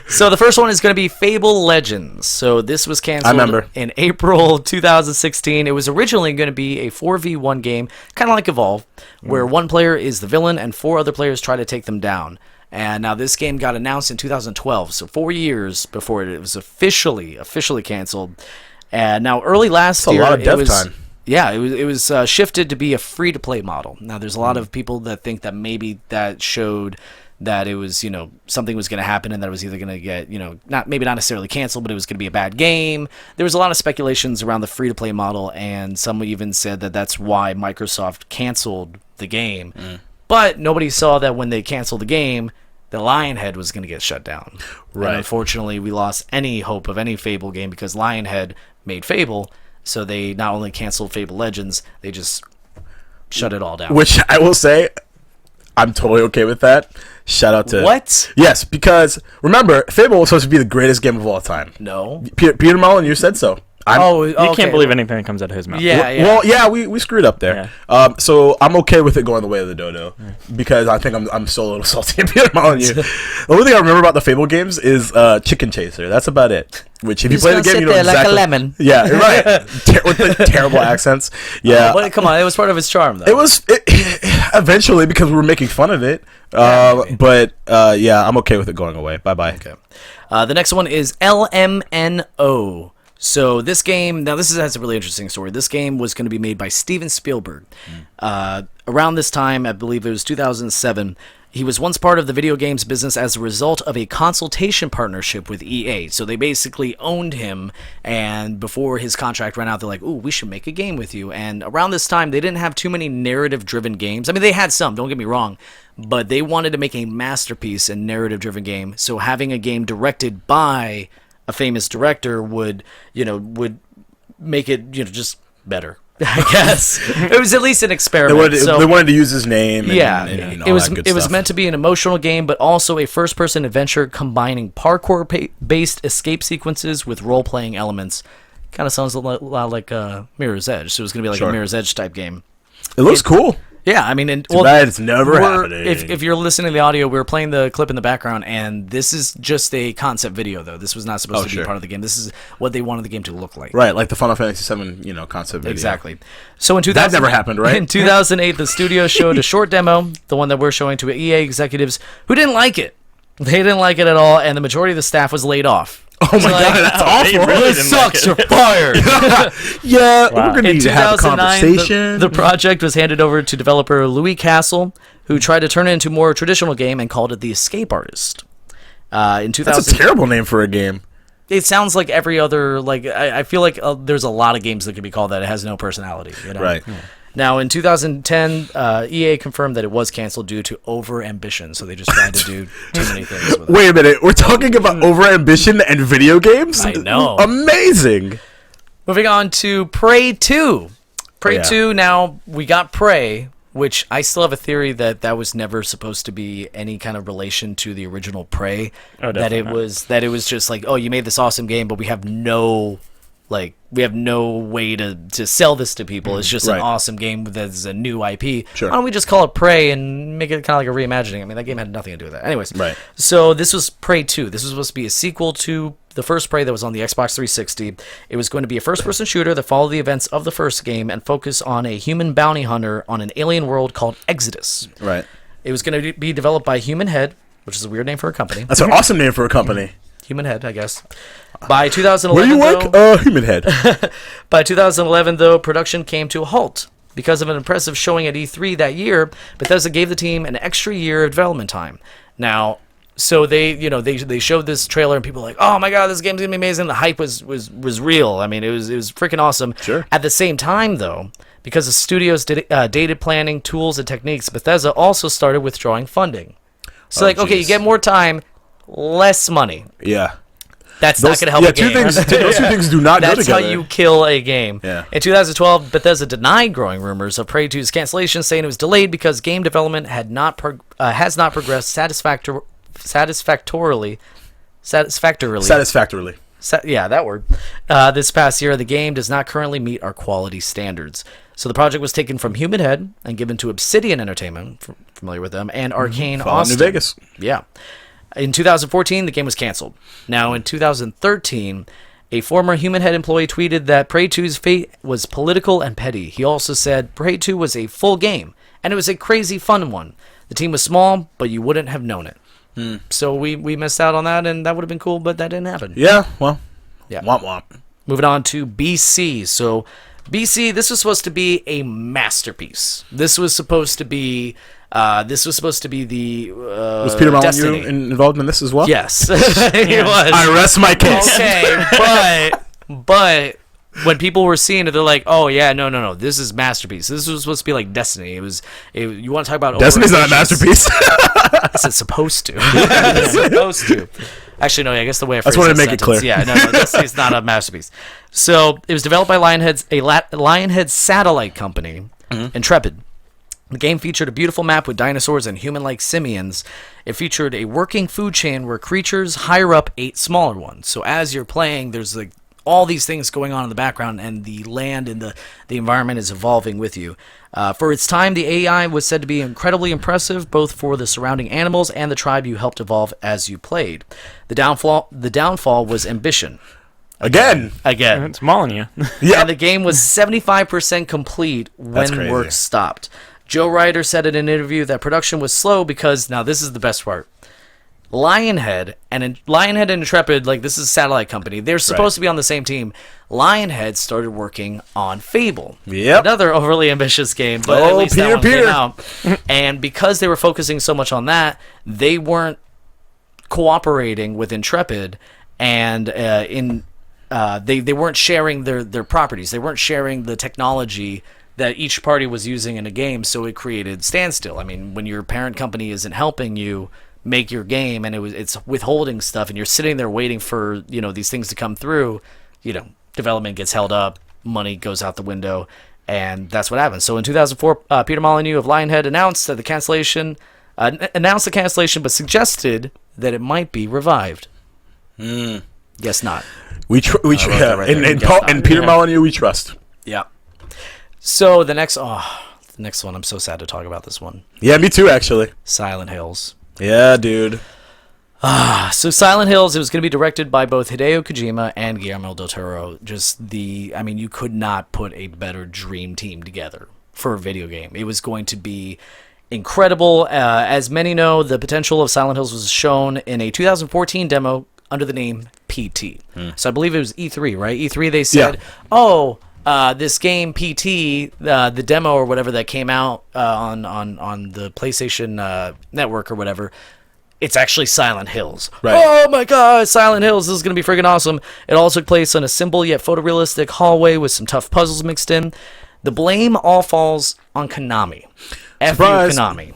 So the first one is going to be Fable Legends. So this was canceled I remember. in April 2016. It was originally going to be a 4v1 game, kind of like Evolve, where one player is the villain and 4 other players try to take them down. And now this game got announced in 2012, so 4 years before it was officially canceled. And now early last year, a lot of dev it was time. Yeah, it was shifted to be a free-to-play model. Now, there's a lot of people that think that maybe that showed that it was, something was going to happen and that it was either going to get, not necessarily canceled, but it was going to be a bad game. There was a lot of speculations around the free-to-play model, and some even said that that's why Microsoft canceled the game. But nobody saw that when they canceled the game, the Lionhead was going to get shut down. Right. And unfortunately, we lost any hope of any Fable game because Lionhead made Fable, so they not only canceled Fable Legends, they just shut it all down. Which I will say, I'm totally okay with that. Shout out to What? Yes, because remember, Fable was supposed to be the greatest game of all time. No. Peter Molyneux said so. You can't believe anything that comes out of his mouth. Yeah. Well, yeah, we screwed up there. So I'm okay with it going the way of the dodo because I think I'm still a little salty at Peter Molyneux. The only thing I remember about the Fable games is Chicken Chaser. That's about it. Which if you play the game, you know exactly. like a lemon. Yeah, you're right. With the terrible accents. Yeah, But come on, it was part of its charm, though. it was eventually because we were making fun of it. But I'm okay with it going away. Bye bye. Okay. The next one is LMNO. So this game, now this has a really interesting story. This game was going to be made by Steven Spielberg. Around this time, I believe it was 2007, he was once part of the video games business as a result of a consultation partnership with EA. So they basically owned him, and before his contract ran out, they're like, ooh, we should make a game with you. And around this time, they didn't have too many narrative-driven games. I mean, they had some, don't get me wrong, but they wanted to make a masterpiece and narrative-driven game. So having a game directed by a famous director would make it, just better. I guess it was at least an experiment. They wanted to use his name. And all that good it was stuff. meant to be an emotional game, but also a first-person adventure combining parkour-based escape sequences with role-playing elements. Kind of sounds a lot like Mirror's Edge. So it was going to be like a Mirror's Edge type game. It looks cool. Yeah, I mean, Too bad it's never happening. If you're listening to the audio, we were playing the clip in the background, and this is just a concept video, though. This was not supposed to be part of the game. This is what they wanted the game to look like. Right, like the Final Fantasy VII, concept video. Exactly. So that never happened, right? In 2008, the studio showed a short demo, the one that we're showing to EA executives, who didn't like it. They didn't like it at all, and the majority of the staff was laid off. Oh my god, that's awful. This sucks, you're fired. We're going to need to have a conversation. The project was handed over to developer Louis Castle, who tried to turn it into a more traditional game and called it The Escape Artist. In 2000, that's a terrible name for a game. It sounds like every other, I feel like there's a lot of games that could be called that. It has no personality. Right. Yeah. Now, in 2010, EA confirmed that it was canceled due to over-ambition, so they just tried to do too many things with it. Wait a minute, we're talking about over-ambition and video games? I know. Amazing! Moving on to Prey 2. Prey 2, now, we got Prey, which I still have a theory that was never supposed to be any kind of relation to the original Prey. That it was just like, oh, you made this awesome game, but we have no way to sell this to people. It's just an awesome game that's a new IP. Sure. Why don't we just call it Prey and make it kind of like a reimagining? I mean, that game had nothing to do with that. Anyways, right. So this was Prey 2. This was supposed to be a sequel to the first Prey that was on the Xbox 360. It was going to be a first-person shooter that followed the events of the first game and focus on a human bounty hunter on an alien world called Exodus. Right. It was going to be developed by Human Head, which is a weird name for a company. That's an awesome name for a company. Human Head, I guess. By 2011, where do you work? Human Head. By 2011, though, production came to a halt. Because of an impressive showing at E3 that year, Bethesda gave the team an extra year of development time. Now, so they showed this trailer and people were like, oh my god, this game's gonna be amazing. The hype was real. I mean, it was freaking awesome. Sure. At the same time, though, because the studio's data planning tools and techniques, Bethesda also started withdrawing funding. So okay, you get more time, less money. Yeah. That's not going to help a game. Those two things do not go together. That's how you kill a game. Yeah. In 2012, Bethesda denied growing rumors of Prey 2's cancellation, saying it was delayed because game development has not progressed satisfactorily. That word. This past year, the game does not currently meet our quality standards. So the project was taken from Human Head and given to Obsidian Entertainment, familiar with them, and Arcane Austin. New Vegas. Yeah. In 2014, the game was canceled. Now, in 2013, a former Human Head employee tweeted that Prey 2's fate was political and petty. He also said Prey 2 was a full game, and it was a crazy fun one. The team was small, but you wouldn't have known it. So we missed out on that, and that would have been cool, but that didn't happen. Yeah, well, yeah. Womp womp. Moving on to BC. So BC, this was supposed to be a masterpiece. This was supposed to be the was Peter Molyneux involved in this as well? Yes, he was. I rest my case. Okay, but when people were seeing it, they're like, "Oh yeah, no, this is masterpiece. This was supposed to be like Destiny. You want to talk about Destiny's not a masterpiece? It's supposed to. It's supposed to. Actually, no. I guess the way I phrased wanted to make it clear. Yeah, no, Destiny's not a masterpiece. So it was developed by Lionhead satellite company, Intrepid. The game featured a beautiful map with dinosaurs and human-like simians. It featured a working food chain where creatures higher up ate smaller ones. So as you're playing, there's like all these things going on in the background, and the land and the environment is evolving with you. For its time, the AI was said to be incredibly impressive, both for the surrounding animals and the tribe you helped evolve as you played. The downfall was ambition. Again. It's Molyneux. Yeah. And the game was 75% complete when work stopped. Joe Ryder said in an interview that production was slow because, now this is the best part, Lionhead and Intrepid, like this is a satellite company, they're supposed to be on the same team. Lionhead started working on Fable. Yep. Another overly ambitious game, but at least that one came out. And because they were focusing so much on that, they weren't cooperating with Intrepid, and they weren't sharing their properties. They weren't sharing the technology that each party was using in a game, so it created standstill. I mean, when your parent company isn't helping you make your game and it's withholding stuff and you're sitting there waiting for, these things to come through, development gets held up, money goes out the window, And that's what happened. So in 2004, Peter Molyneux of Lionhead announced the cancellation, but suggested that it might be revived. Guess not. And Peter Molyneux, we trust. Yeah. So the next one, I'm so sad to talk about this one. Yeah, me too, actually. Silent Hills. Yeah, dude. So Silent Hills, it was going to be directed by both Hideo Kojima and Guillermo del Toro. You could not put a better dream team together for a video game. It was going to be incredible. As many know, the potential of Silent Hills was shown in a 2014 demo under the name PT. So I believe it was E3, right? E3, they said, this game PT, the demo or whatever that came out on the PlayStation Network or whatever, it's actually Silent Hills. Right. Oh my god, Silent Hills, this is going to be freaking awesome. It all took place on a simple yet photorealistic hallway with some tough puzzles mixed in. The blame all falls on Konami. F you, Konami.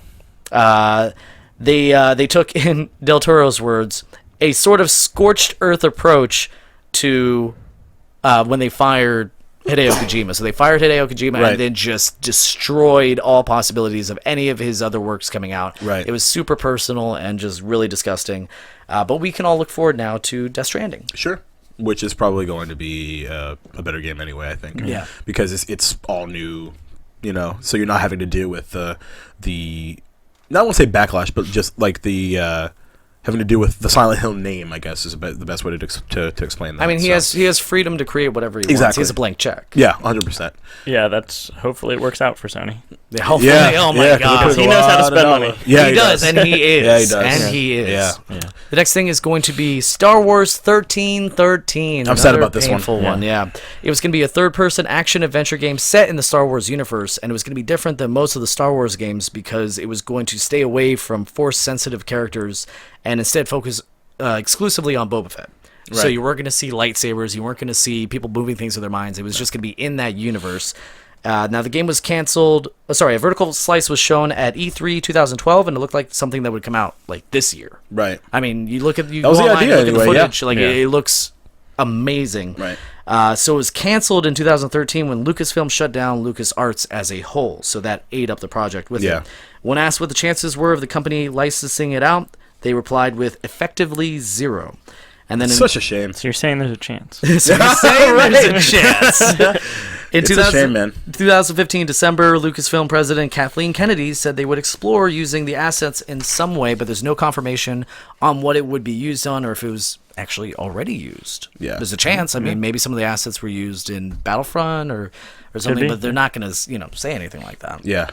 They took, in Del Toro's words, a sort of scorched earth approach to when they fired Hideo Kojima. So they fired Hideo Kojima and then just destroyed all possibilities of any of his other works coming out. Right. It was super personal and just really disgusting. But we can all look forward now to Death Stranding. Sure. Which is probably going to be a better game anyway, I think. Yeah. Because it's all new, so you're not having to deal with the not want to say backlash, but just like the having to do with the Silent Hill name, I guess, is the best way to explain that. I mean, he has freedom to create whatever he wants. He has a blank check. Yeah, 100%. Yeah, hopefully it works out for Sony. Yeah, hopefully. Yeah, oh my god, because he knows how to spend money. Yeah, he does, and he is. Yeah, he does, and he is. Yeah. The next thing is going to be Star Wars 1313. I'm sad about this painful one. Yeah, it was going to be a third-person action adventure game set in the Star Wars universe, and it was going to be different than most of the Star Wars games because it was going to stay away from Force-sensitive characters and instead focus exclusively on Boba Fett. Right. So you weren't going to see lightsabers, you weren't going to see people moving things with their minds. It was just going to be in that universe. Now the game was canceled. A vertical slice was shown at E3 2012, and it looked like something that would come out like this year. Right. I mean, you look at that was the idea look at the footage, yeah. It looks amazing. Right. So it was canceled in 2013 when Lucasfilm shut down LucasArts as a whole. So that ate up the project with it. When asked what the chances were of the company licensing it out, they replied with effectively 0. And then such a shame. So you're saying there's a chance. So you're saying there's a chance. It's a shame, man. 2015 December, Lucasfilm president Kathleen Kennedy said they would explore using the assets in some way, but there's no confirmation on what it would be used on or if it was actually already used. Yeah. There's a chance. I mean, maybe some of the assets were used in Battlefront or something, but they're not going to say anything like that. Yeah.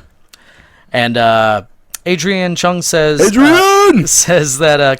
And Adrian Chung says that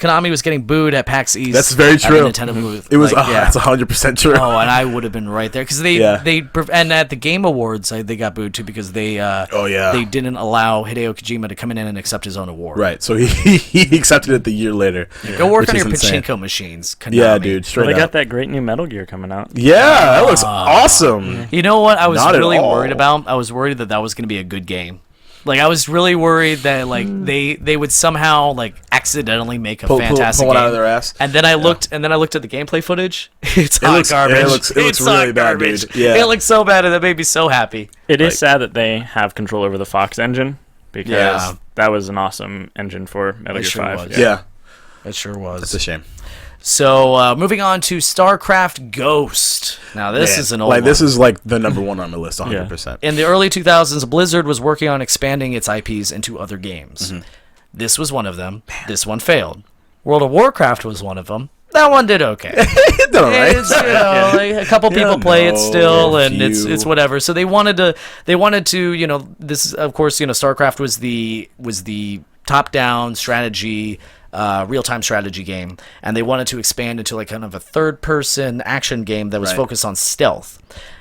Konami was getting booed at PAX East. That's very true. At the Nintendo booth. It was that's 100% true. Oh, and I would have been right there because and at the Game Awards they got booed too because they didn't allow Hideo Kojima to come in and accept his own award. Right. So he accepted it the year later. Go work on your pachinko machines, Konami. Yeah, dude. They got that great new Metal Gear coming out. Yeah, that looks awesome. You know what I was really worried about? I was worried that was going to be a good game. Like, I was really worried that they would somehow accidentally make a fantastic pull it game. out of their ass. And then I looked at the gameplay footage. It's hot garbage. It looks really bad, dude. Yeah. It looks so bad, and that made me so happy. It is sad that they have control over the Fox engine because that was an awesome engine for Metal Gear 5. Yeah, it sure was. It's a shame. So, moving on to StarCraft Ghost. Now, this is an old one. This is the number one on the list, 100%. In the early 2000s, Blizzard was working on expanding its IPs into other games. Mm-hmm. This was one of them. This one failed. World of Warcraft was one of them. That one did okay. It did all right. A couple people play it still, and it's whatever. So they wanted to. This of course, StarCraft was the top-down strategy. Real-time strategy game, and they wanted to expand into kind of a third-person action game that was focused on stealth.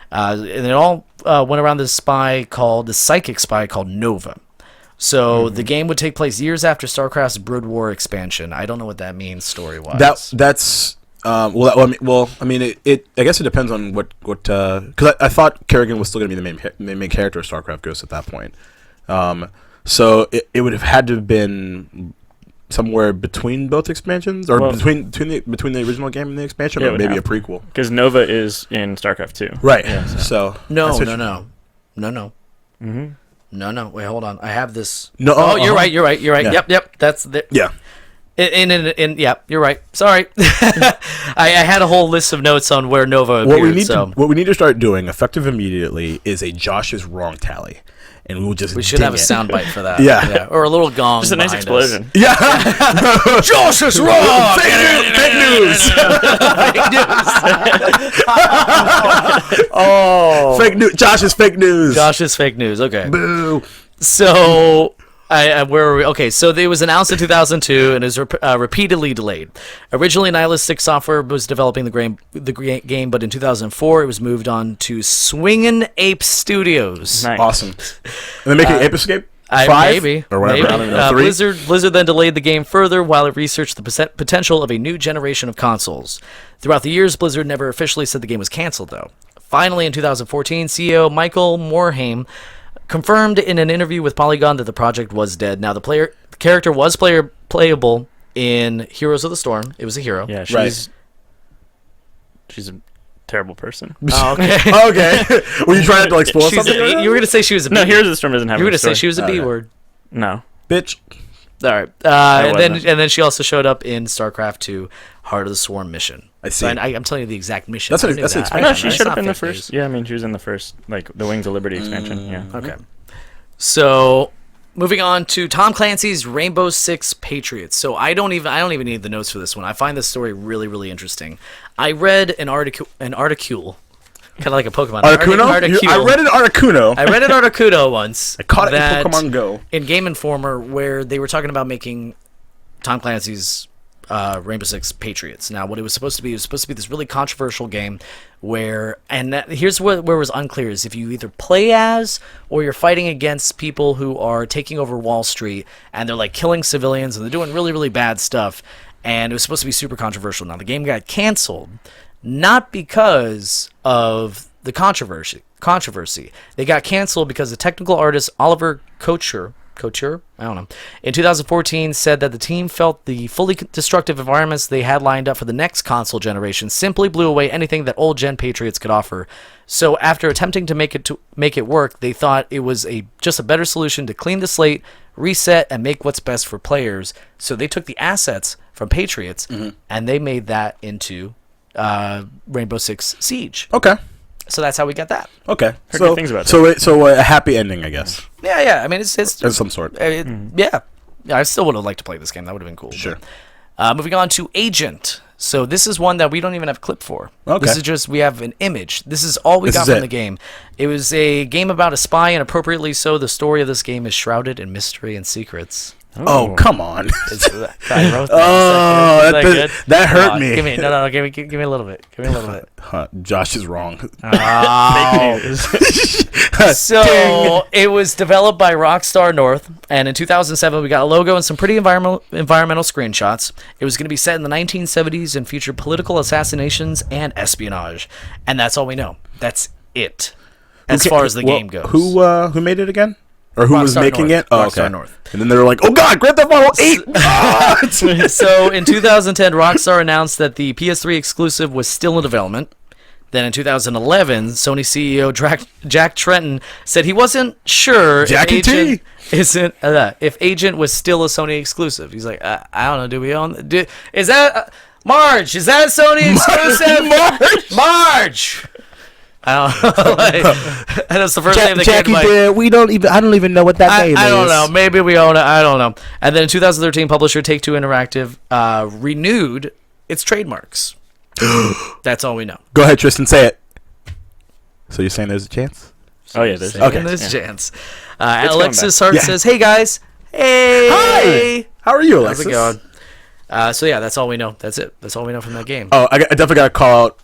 And it all went around this psychic spy called Nova. So the game would take place years after StarCraft's Brood War expansion. I don't know what that means story-wise. That's I guess it depends on what because I thought Kerrigan was still going to be the main character of StarCraft Ghost at that point. So it would have had to have been somewhere between both expansions, or between the original game and the expansion, or maybe a prequel. Because Nova is in StarCraft 2. Right. Yeah, so no. No. Mm-hmm. No. Wait, hold on. I have this. No. Oh, you're right. Yeah. Yep. That's the. Yeah. Yeah, you're right. Sorry. I had a whole list of notes on where Nova What appeared. we need to start doing, effective immediately, is a Josh is wrong tally, and We should have a soundbite for that. Yeah. Or a little gong. Just a nice behind us. explosion. Yeah. Josh is wrong. Fake news. Oh. Fake news. Josh is fake news. Josh is fake news. Okay. Boo. So, where were we? Okay, so it was announced in 2002 and is repeatedly delayed. Originally, Nihilistic Software was developing the game, but in 2004 it was moved on to Swingin' Ape Studios. Nice. Awesome. And they're making Ape Escape 5? Maybe. Or whatever. Maybe. I don't even know. 3? Blizzard then delayed the game further while it researched the potential of a new generation of consoles. Throughout the years, Blizzard never officially said the game was canceled, though. Finally, in 2014, CEO Michael Morhaime confirmed in an interview with Polygon that the project was dead. Now, the character was playable in Heroes of the Storm. It was a hero. Yeah, she's a terrible person. Oh, okay. Okay. Were you trying to spoil something? You were going to say she was a B. No, Heroes of the Storm doesn't have. You were going to say story. she was a B word. No. Bitch. All right. And then she also showed up in StarCraft 2, Heart of the Swarm mission. I see. So I'm telling you the exact mission. That's I an knew that. expansion, No, she That's showed not up in the fake first. news. Yeah, I mean, she was in the first, like the Wings of Liberty expansion. Yeah. Okay. So, moving on to Tom Clancy's Rainbow Six Patriots. So I don't even need the notes for this one. I find this story really, really interesting. I read an article, kind of like a Pokemon. Articuno? I read an Articuno. I read an Articuno once. I caught it in that Pokemon Go. in Game Informer, where they were talking about making Tom Clancy's Rainbow Six Patriots. Now, what it was supposed to be this really controversial game here's where it was unclear, is if you either play as or you're fighting against people who are taking over Wall Street and they're like killing civilians and they're doing really, really bad stuff. And it was supposed to be super controversial. Now, the game got canceled, not because of the controversy. They got canceled because the technical artist Oliver Couture, I don't know, in 2014 said that the team felt the fully destructive environments they had lined up for the next console generation simply blew away anything that old gen Patriots could offer. So after attempting to make it work, they thought it was just a better solution to clean the slate, reset, and make what's best for players. So they took the assets from Patriots and they made that into Rainbow Six Siege. Okay. So that's how we got that. Okay. Heard good things about that. So a happy ending, I guess. Yeah. I mean, it's Of some sort. Yeah. I still would have liked to play this game. That would have been cool. Sure. Moving on to Agent. So this is one that we don't even have a clip for. Okay. This is just, we have an image. This is all we got from the game. It was a game about a spy, and appropriately so, the story of this game is shrouded in mystery and secrets. Oh, come on. I wrote that. That hurt me. Give me a little bit. Give me a little bit. Josh is wrong. Oh. So it was developed by Rockstar North, and in 2007 we got a logo and some pretty environmental screenshots. It was going to be set in the 1970s and featured political assassinations and espionage, and that's all we know. That's it, as far as the game goes. Who made it again? Or who was making it? Oh, Rockstar okay. North. And then they were like, "Oh God, Grand Theft Auto 8!" So in 2010, Rockstar announced that the PS3 exclusive was still in development. Then in 2011, Sony CEO Jack Tretton said he wasn't sure if Agent was still a Sony exclusive. He's like, I don't know. Do we own? Is that Marge? Is that a Sony exclusive? Marge. I don't know. That's the first name that came to mind. I don't even know what that name is. I don't know. Maybe we own it. I don't know. And then in 2013, publisher Take-Two Interactive renewed its trademarks. That's all we know. Go ahead, Tristan. Say it. So you're saying there's a chance? Oh yeah, there's There's a chance. Alexis Hart says, "Hey guys, hey, hi. How are you, Alexis? How's it going?" So yeah, that's all we know. That's it. That's all we know from that game. Oh, I definitely got to call out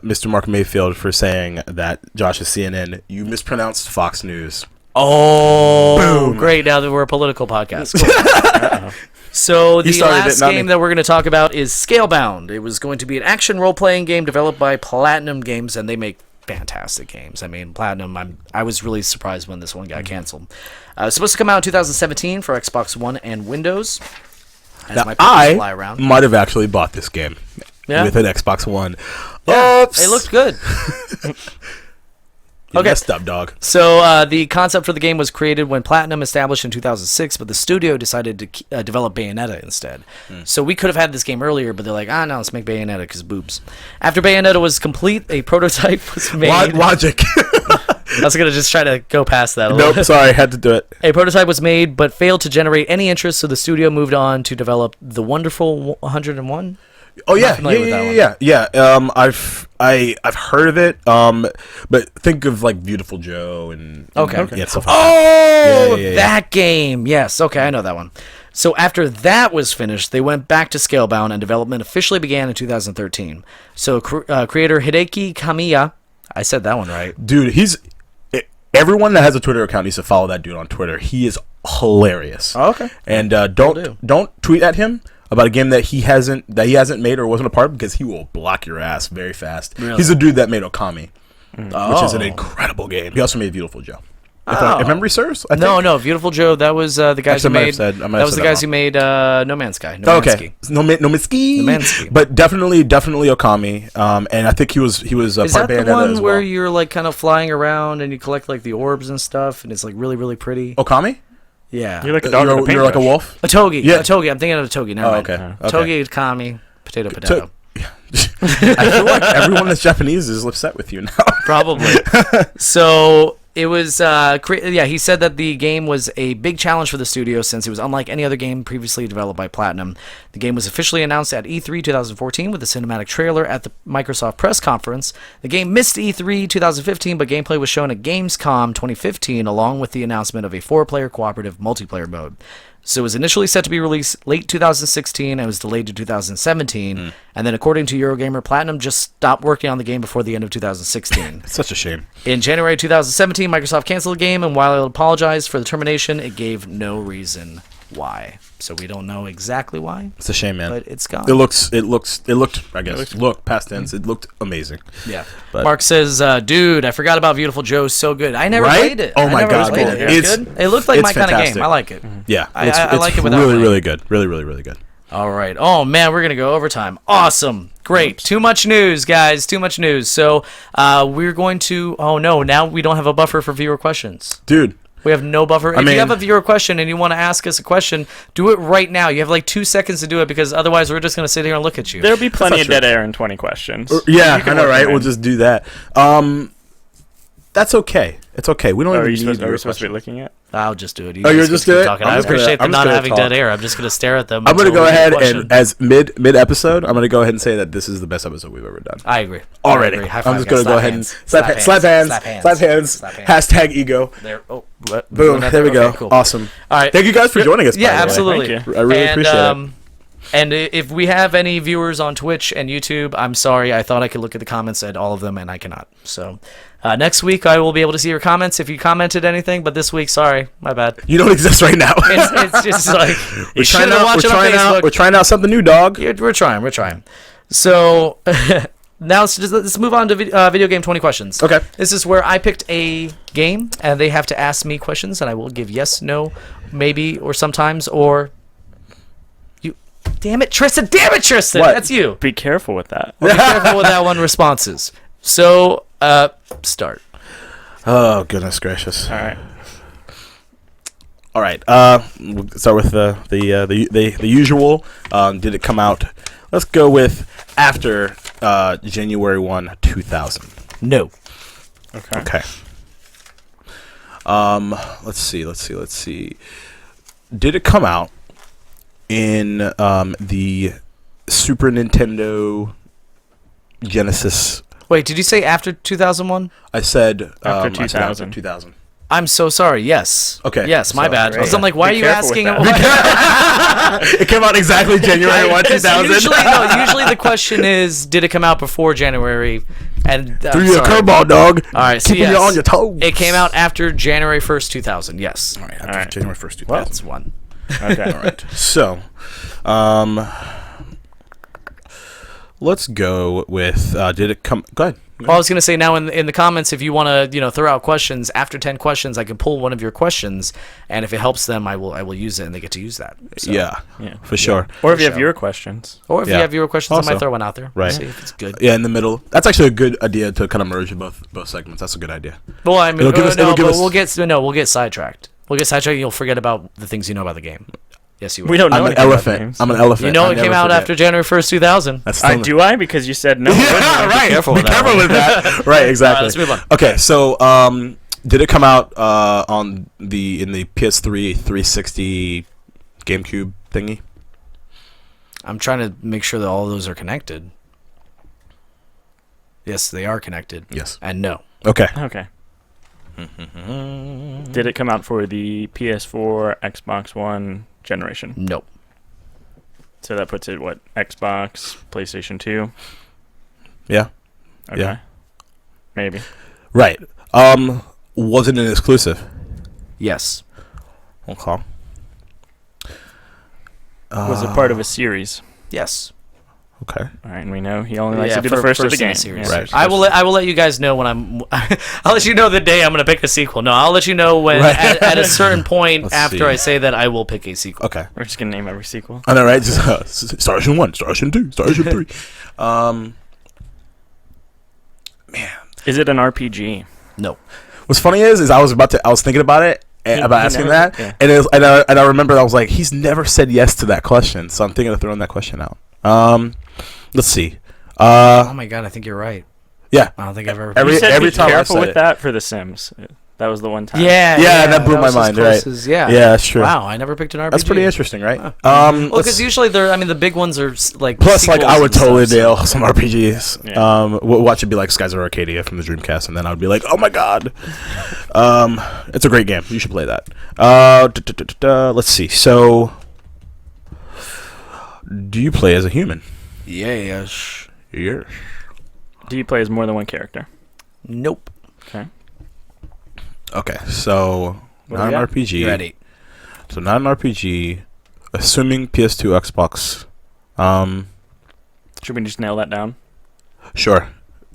Mr. Mark Mayfield for saying that Josh is CNN. You mispronounced Fox News. Oh, boom! Great. Now that we're a political podcast. Cool. So the last game that we're going to talk about is Scalebound. It was going to be an action role-playing game developed by Platinum Games, and they make fantastic games. I mean, Platinum. I was really surprised when this one got canceled. It's supposed to come out in 2017 for Xbox One and Windows. Now, I might have actually bought this game with an Xbox One. Yeah, it looked good. You Okay. messed up, dog. So the concept for the game was created when Platinum established in 2006, but the studio decided to develop Bayonetta instead. So we could have had this game earlier, but they're like, no, let's make Bayonetta because boobs. After Bayonetta was complete, a prototype was made. Logic. I was going to just try to go past that a little Nope, sorry, had to do it. A prototype was made, but failed to generate any interest, so the studio moved on to develop the wonderful 101. Oh yeah, familiar with that one. yeah. I've heard of it. But think of like Beautiful Joe and Okay. yeah, stuff like that. Oh, Yeah. that game. Yes. Okay, I know that one. So after that was finished, they went back to Scalebound, and development officially began in 2013. So creator Hideki Kamiya, I said that one right. Dude, everyone that has a Twitter account needs to follow that dude on Twitter. He is hilarious. Oh, okay. And don't tweet at him about a game that he hasn't made or wasn't a part of, because he will block your ass very fast. Really? He's the dude that made Okami, which is an incredible game. He also made Beautiful Joe. If memory serves, I think. No, Beautiful Joe. That was the guys Actually, who made. That was the guys who made No Man's Sky. Okay, No Minsky. But definitely Okami. And I think he was Is part that Bayonetta the one as where well. you're like kind of flying around and you collect like the orbs and stuff, and it's like really really pretty? Okami? Yeah. You're like a dog with a You're like a paintbrush. wolf. A togi. Yeah. A togi. I'm thinking of a togi. Never mind. Okay. Togi, Kami, potato. I feel like everyone that's Japanese is upset with you now. Probably. So it was, he said that the game was a big challenge for the studio since it was unlike any other game previously developed by Platinum. The game was officially announced at E3 2014 with a cinematic trailer at the Microsoft press conference. The game missed E3 2015, but gameplay was shown at Gamescom 2015 along with the announcement of a 4-player cooperative multiplayer mode. So it was initially set to be released late 2016 and was delayed to 2017. And then according to Eurogamer, Platinum just stopped working on the game before the end of 2016. It's such a shame. In January 2017, Microsoft canceled the game, and while it apologized for the termination, it gave no reason why. So we don't know exactly why. It's a shame, man. But it's gone. It looked, I guess. Look, past tense. It looked amazing. Yeah. But Mark says, dude, I forgot about Beautiful Joe. So good. I never Right? played it. Oh my I never God. played it. It's good. It looked like it's my kind of fantastic. game. I like it. Yeah. I like it without really, playing. really good. Really, really, really good. All right. Oh, man, we're going to go overtime. Awesome. Great. Too much news, guys. Too much news. So we're going to... Oh, no. Now we don't have a buffer for viewer questions. Dude. We have no buffer. If you have a viewer question and you want to ask us a question, do it right now. You have like 2 seconds to do it because otherwise we're just going to sit here and look at you. There'll be plenty of dead air in 20 questions. Yeah, I know, right? We'll just do that. That's okay. It's okay. We don't even need Are we supposed to be looking at? I'll just do it. Oh, you're just doing it? Talking. I I'm just gonna- appreciate I'm the just not gonna having talk. dead air. I'm just going to stare at them. I'm going to until go we get a ahead question. and, as mid episode, I'm going to go ahead and say that this is the best episode we've ever done. I agree. Already. I agree. High I'm five, just guys. going to go ahead and slap hands. Hashtag ego. There. Oh, Boom. There we go. Okay, cool. Awesome. All right. Thank you guys for joining us. by Yeah, the way. absolutely. Thank I really appreciate it. And if we have any viewers on Twitch and YouTube, I'm sorry. I thought I could look at the comments at all of them, and I cannot. So next week, I will be able to see your comments if you commented anything. But this week, sorry. My bad. You don't exist right now. It's just like, you should have watched it on Facebook. We're trying out something new, dog. Yeah, we're trying. So now let's move on to video game 20 questions. Okay. This is where I picked a game, and they have to ask me questions, and I will give yes, no, maybe, or sometimes, or... Damn it, Tristan! What? That's you. Be careful with that. Be careful with that one. Responses. So, start. Oh, goodness gracious. All right. We'll start with the usual. Did it come out? Let's go with after January 1, 2000. No. Okay. Let's see. Did it come out in the Super Nintendo Genesis? Wait, did you say after 2001? I said After I said after 2000. 2000. I'm so sorry. Yes. Okay. Yes, my So- bad. Great. So I'm like, why Be are you careful with asking? that. It came out exactly January 1, 2000. Usually the question is, did it come out before January? And Threw you a curveball, dog. All right, so keeping you on your toes. It came out after January 1st, 2000. Yes. All right, after All right. January 1st, 2000. Well, that's one. Okay. All right. So, Let's go with. Did it come? Go ahead. Well, I was going to say now in the comments, if you want to throw out questions after 10 questions, I can pull one of your questions, and if it helps them, I will use it, and they get to use that. So, yeah, for sure. Or if you have your questions. Or if you have your questions, I might throw one out there. Right. See if it's good. Yeah, in the middle. That's actually a good idea to kind of merge both segments. That's a good idea. Well, I mean, we'll get sidetracked. We'll get sidetracked. And you'll forget about the things you know about the game. Yes, you will. We don't know. I'm an elephant. I'm an elephant. You know it came out after January 1st, 2000. Do I? Because you said no. Yeah, right. Be careful with that. Right, exactly. All right, let's move on. Okay, so did it come out in the PS3 360 GameCube thingy? I'm trying to make sure that all of those are connected. Yes, they are connected. Yes. And no. Okay. Did it come out for the PS4, Xbox One generation? Nope. So that puts it, what, Xbox, PlayStation 2? Yeah. Okay. Yeah. Maybe. Right. Was it an exclusive? Yes. Okay. Was it part of a series? Yes. Okay. All right, and we know he only likes to do the first of the game. Series. Right. I will let you guys know when I'm. I'll let you know the day I'm going to pick a sequel. No, I'll let you know when at a certain point after I say that I will pick a sequel. Okay. We're just gonna name every sequel. I know, right? Just Star Ocean 1, Star Ocean 2, Star Ocean 3. Man. Is it an RPG? No. What's funny is I was thinking about it. About asking that, and I remember I was like, he's never said yes to that question, so I'm thinking of throwing that question out. Let's see. Oh my god, I think you're right. Yeah, I don't think I've ever. Every time I said with that for The Sims. That was the one time. Yeah, that blew my mind. Right? Yeah, that's true. Wow, I never picked an RPG. That's pretty interesting, right? Well, because usually the big ones are like. Plus, like I would totally nail some RPGs. Yeah. Watch it be like Skies of Arcadia from the Dreamcast, and then I would be like, oh my god, it's a great game. You should play that. Let's see. So, do you play as a human? Yes. Yes. Do you play as more than one character? Nope. Okay, so not an RPG. You ready? So not an RPG. Assuming PS2, Xbox. Should we just nail that down? Sure.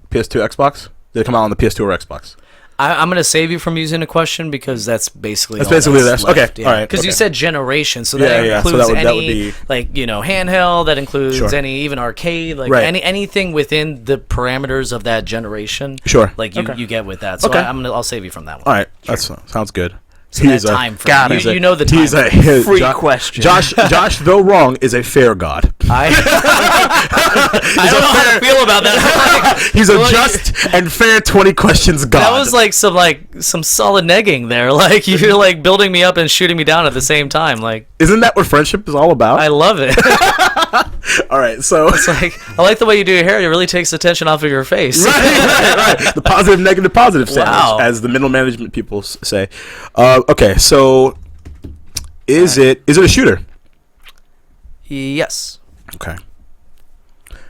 PS2, Xbox. Did it come out on the PS2 or Xbox? I'm going to save you from using a question because that's basically that's all basically that's that. left. Okay, all right. Because you said generation, so Yeah, that yeah, includes so that would any be- handheld. That includes Sure. any even arcade, like Right. anything within the parameters of that generation. Sure. Like you get with that. So Okay. I'll save you from that one. All right. That sounds good. So that time frame. got it. You know the time frame. Free question. Josh, though wrong, is a fair god. I don't know how to feel about that. He's a just and fair 20 questions god. That was like some solid negging there. Like you're like building me up and shooting me down at the same time. Like, isn't that what friendship is all about? I love it. All right, so It's like I like the way you do your hair. It really takes attention off of your face. right. The positive, negative, positive sandwich, Wow. as the middle management people say. Okay, so is it a shooter? Yes. Okay.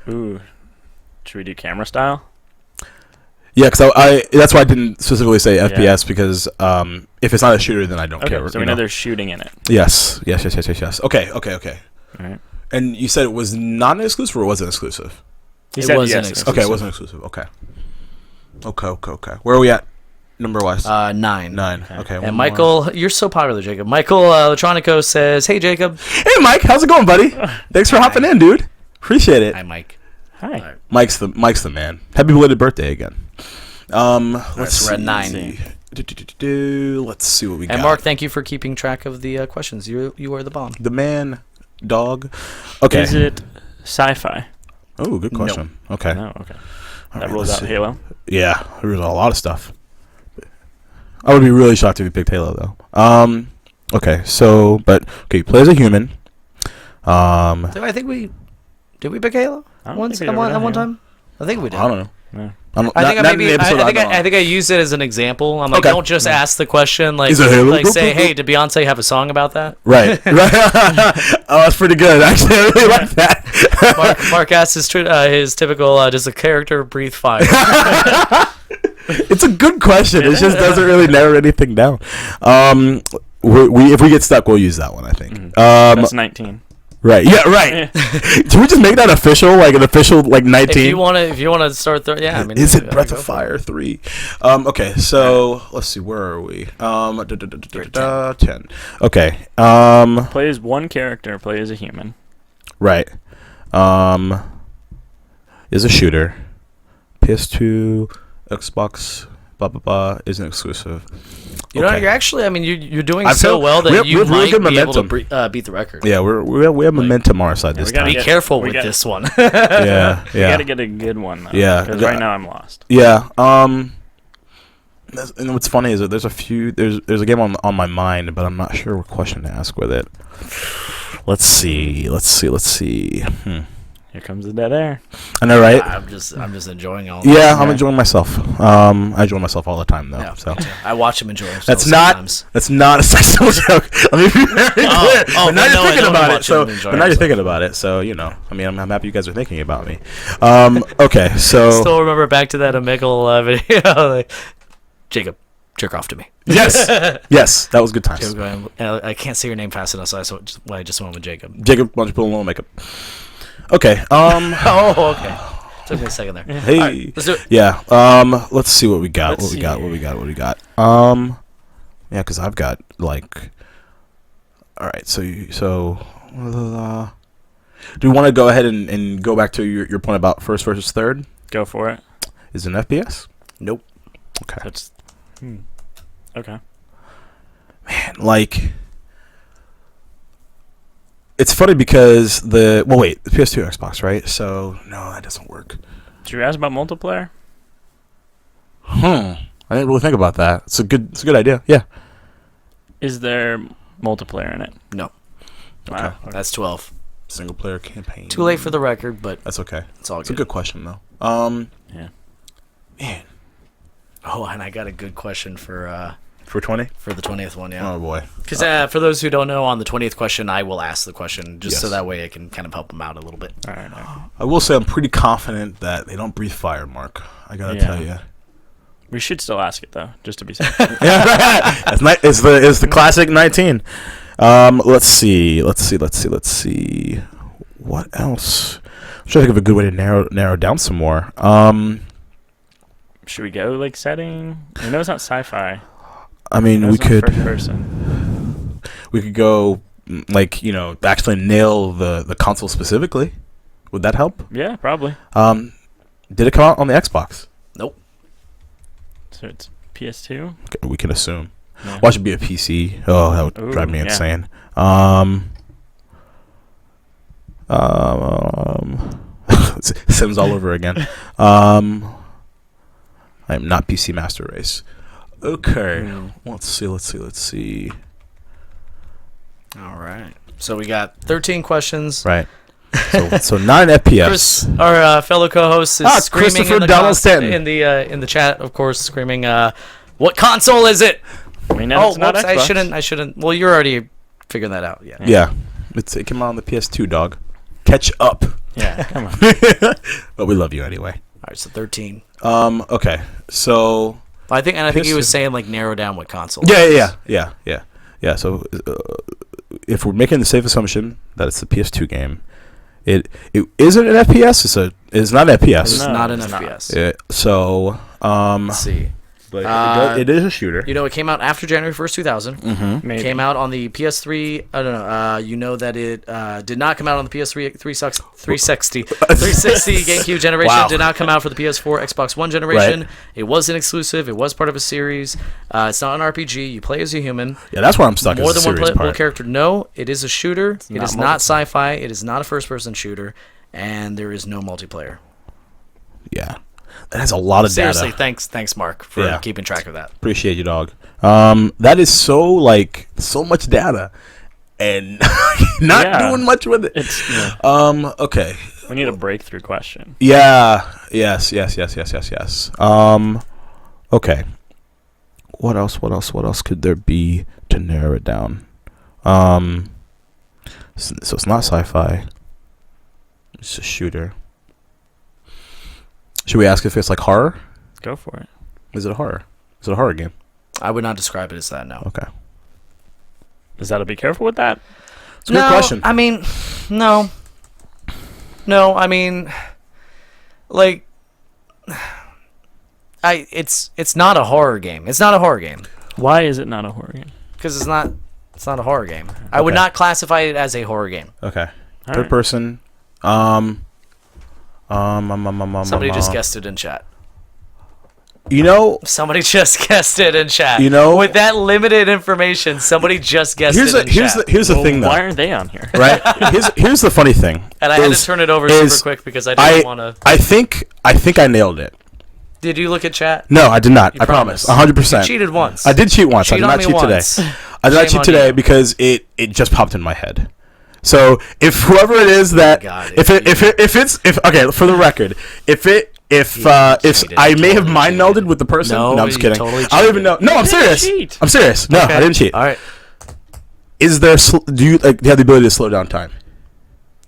Ooh. Should we do camera style? Yeah, because that's why I didn't specifically say FPS because if it's not a shooter, then I don't care. So we know there's shooting in it. Yes. Okay. All right. And you said it was not an exclusive or was it exclusive? He It said wasn't yes. exclusive. Okay, it wasn't exclusive. Okay. Where are we at number-wise? 9. 9. Okay. one And more. Michael, you're so popular, Jacob. Michael Electronico says, "Hey, Jacob." Hey, Mike. How's it going, buddy? Thanks for hopping in, dude. Appreciate it. Hi, Mike. Hi. Mike's the man. Happy belated birthday again. Let's so we're at see. 9. Let's see what we got. And Mark, thank you for keeping track of the questions. You are the bomb. The man, dog. Okay. Is it sci-fi? Oh, good question. Okay. No. Okay. All That right, rules let's out see. Halo. Yeah, there's a lot of stuff. I would be really shocked if you picked Halo though. Okay, so you play as a human. I think did we pick Halo I don't once think at we ever did one Halo. time? I think we did. I don't know. Yeah. I think I used it as an exple. I'm like, Okay. don't just ask the question. Like, Is it Halo? like say, hey, did Beyonce have a song about that? Right. Oh, that's pretty good. Actually, I really like that. Mark asked his typical, does a character breathe fire? It's a good question. It just doesn't really narrow anything down. If we get stuck, we'll use that one. I think. That's 19. Right. Yeah. Right. Can we just make that official? Like an official, like 19. If you wanna start, yeah. I mean, is it Breath of Fire 3? Okay. So let's see. Where are we? 10. Okay. Play as one character. Play as a human. Right. Is a shooter. PS2, Xbox, blah blah blah. Isn't exclusive. You know, you're actually. I mean, you're doing so well that you might be able to beat the record. Yeah, we have momentum on our side this time. Be careful with this one. Yeah. You got to get a good one though. Yeah. Because right now I'm lost. Yeah. And what's funny is that there's a game on my mind, but I'm not sure what question to ask with it. Let's see. Here comes the dead air. I know, right? I'm just enjoying all. Yeah, I'm enjoying myself. I enjoy myself all the time, though. Yeah, so I watch him enjoy himself. That's not a sexual joke. Let me be very clear. But now you're thinking about it. But now you're thinking about it. So I mean, I'm happy you guys are thinking about me. Okay, so still remember back to that Omegle video. Like, Jacob, jerk off to me. Yes, yes, that was good times. I can't say your name fast enough, so I just went with Jacob. Jacob, why don't you put a little makeup? Okay. Oh, okay. Took me a second there. Hey. Right, let's do it. Yeah. Let's see what we got. What we got. Yeah, because I've got like. All right. So do you want to go ahead and go back to your point about first versus third? Go for it. Is it an FPS? Nope. Okay. That's. Okay. Man, like. It's funny because the PS2 Xbox, right? So no, that doesn't work. Did you ask about multiplayer? I didn't really think about that. It's a good idea. Yeah. Is there multiplayer in it? No. Wow. Okay. That's 12. Single player campaign. Too late for the record, but that's okay. It's all good. It's a good question though. Yeah. Man. Oh, and I got a good question for 20? For the 20th one, yeah. Oh, boy. Because for those who don't know, on the 20th question, I will ask the question so that way I can kind of help them out a little bit. All right. I will say I'm pretty confident that they don't breathe fire, Mark. I got to tell you. We should still ask it, though, just to be safe. It's the classic 19. Let's see. What else? I'm trying to think of a good way to narrow down some more. Should we go, like, setting? I know it's not sci-fi. I mean, we could. First person. We could go, like, actually nail the console specifically. Would that help? Yeah, probably. Did it come out on the Xbox? Nope. So it's PS2? Okay, we can assume. Yeah. Why should it be a PC? Oh, that would drive me insane. Sims all over again. I'm not PC Master Race. Okay. Let's see. All right. So we got 13 questions. Right. So 9 FPS. Chris, our fellow co-host, is screaming in the chat, of course, screaming, "What console is it?" I mean, it's not Xbox. I shouldn't. Well, you're already figuring that out. Yeah. Yeah. It came out on the PS2, dog. Catch up. Yeah. Come on. But we love you anyway. All right. So 13. Okay. So. I think he was saying like narrow down what console. Yeah. So if we're making the safe assumption that it's the PS2 game, it isn't an FPS. It's not an FPS. It's not an FPS. Yeah, so let's see. But it is a shooter. It came out after January 1st, 2000. Mm-hmm. It came out on the PS3. I don't know. That it did not come out on the PS3 360 GameCube generation. Wow. Did not come out for the PS4, Xbox One generation. Right. It was an exclusive. It was part of a series. It's not an RPG. You play as a human. Yeah, that's where I'm stuck. More than one playable character. No, it is a shooter. It is not sci-fi. It is not a first-person shooter, and there is no multiplayer. Yeah. That has a lot of data. Seriously, thanks, Mark, for keeping track of that. Appreciate you, dog. That is so much data, and not doing much with it. Okay. We need a breakthrough question. Yeah. Yes. Okay. What else could there be to narrow it down? So it's not sci-fi. It's a shooter. Should we ask if it's like horror? Go for it. Is it a horror? Is it a horror game? I would not describe it as that, no. Okay. Is that a be careful with that? It's a good question. I mean, no. I mean, like, it's not a horror game. It's not a horror game. Why is it not a horror game? Because it's not a horror game. I would not classify it as a horror game. Okay. All Third right. person. Somebody just guessed it in chat. You know, Somebody just guessed it in chat. You know- with that limited information, somebody just guessed it in chat. here's the thing though. Why aren't they on here? Right? here's the funny thing. And I had to turn it over super quick because I didn't want to. I think I nailed it. Did you look at chat? No, I did not. You I promise. promise. 100%. You cheated once. I did cheat once. Cheat I on did me not cheat once. today. I did not Shame cheat on today you. because it just popped in my head. So if whoever it is that God, okay, for the record, if cheated. I may have Totally mind cheated. melded with the person. No, I'm just you kidding. totally I don't even know. No, I'm didn't serious. cheat. I'm serious. No, Okay. I didn't cheat. All right. Is there? Do you have the ability to slow down time?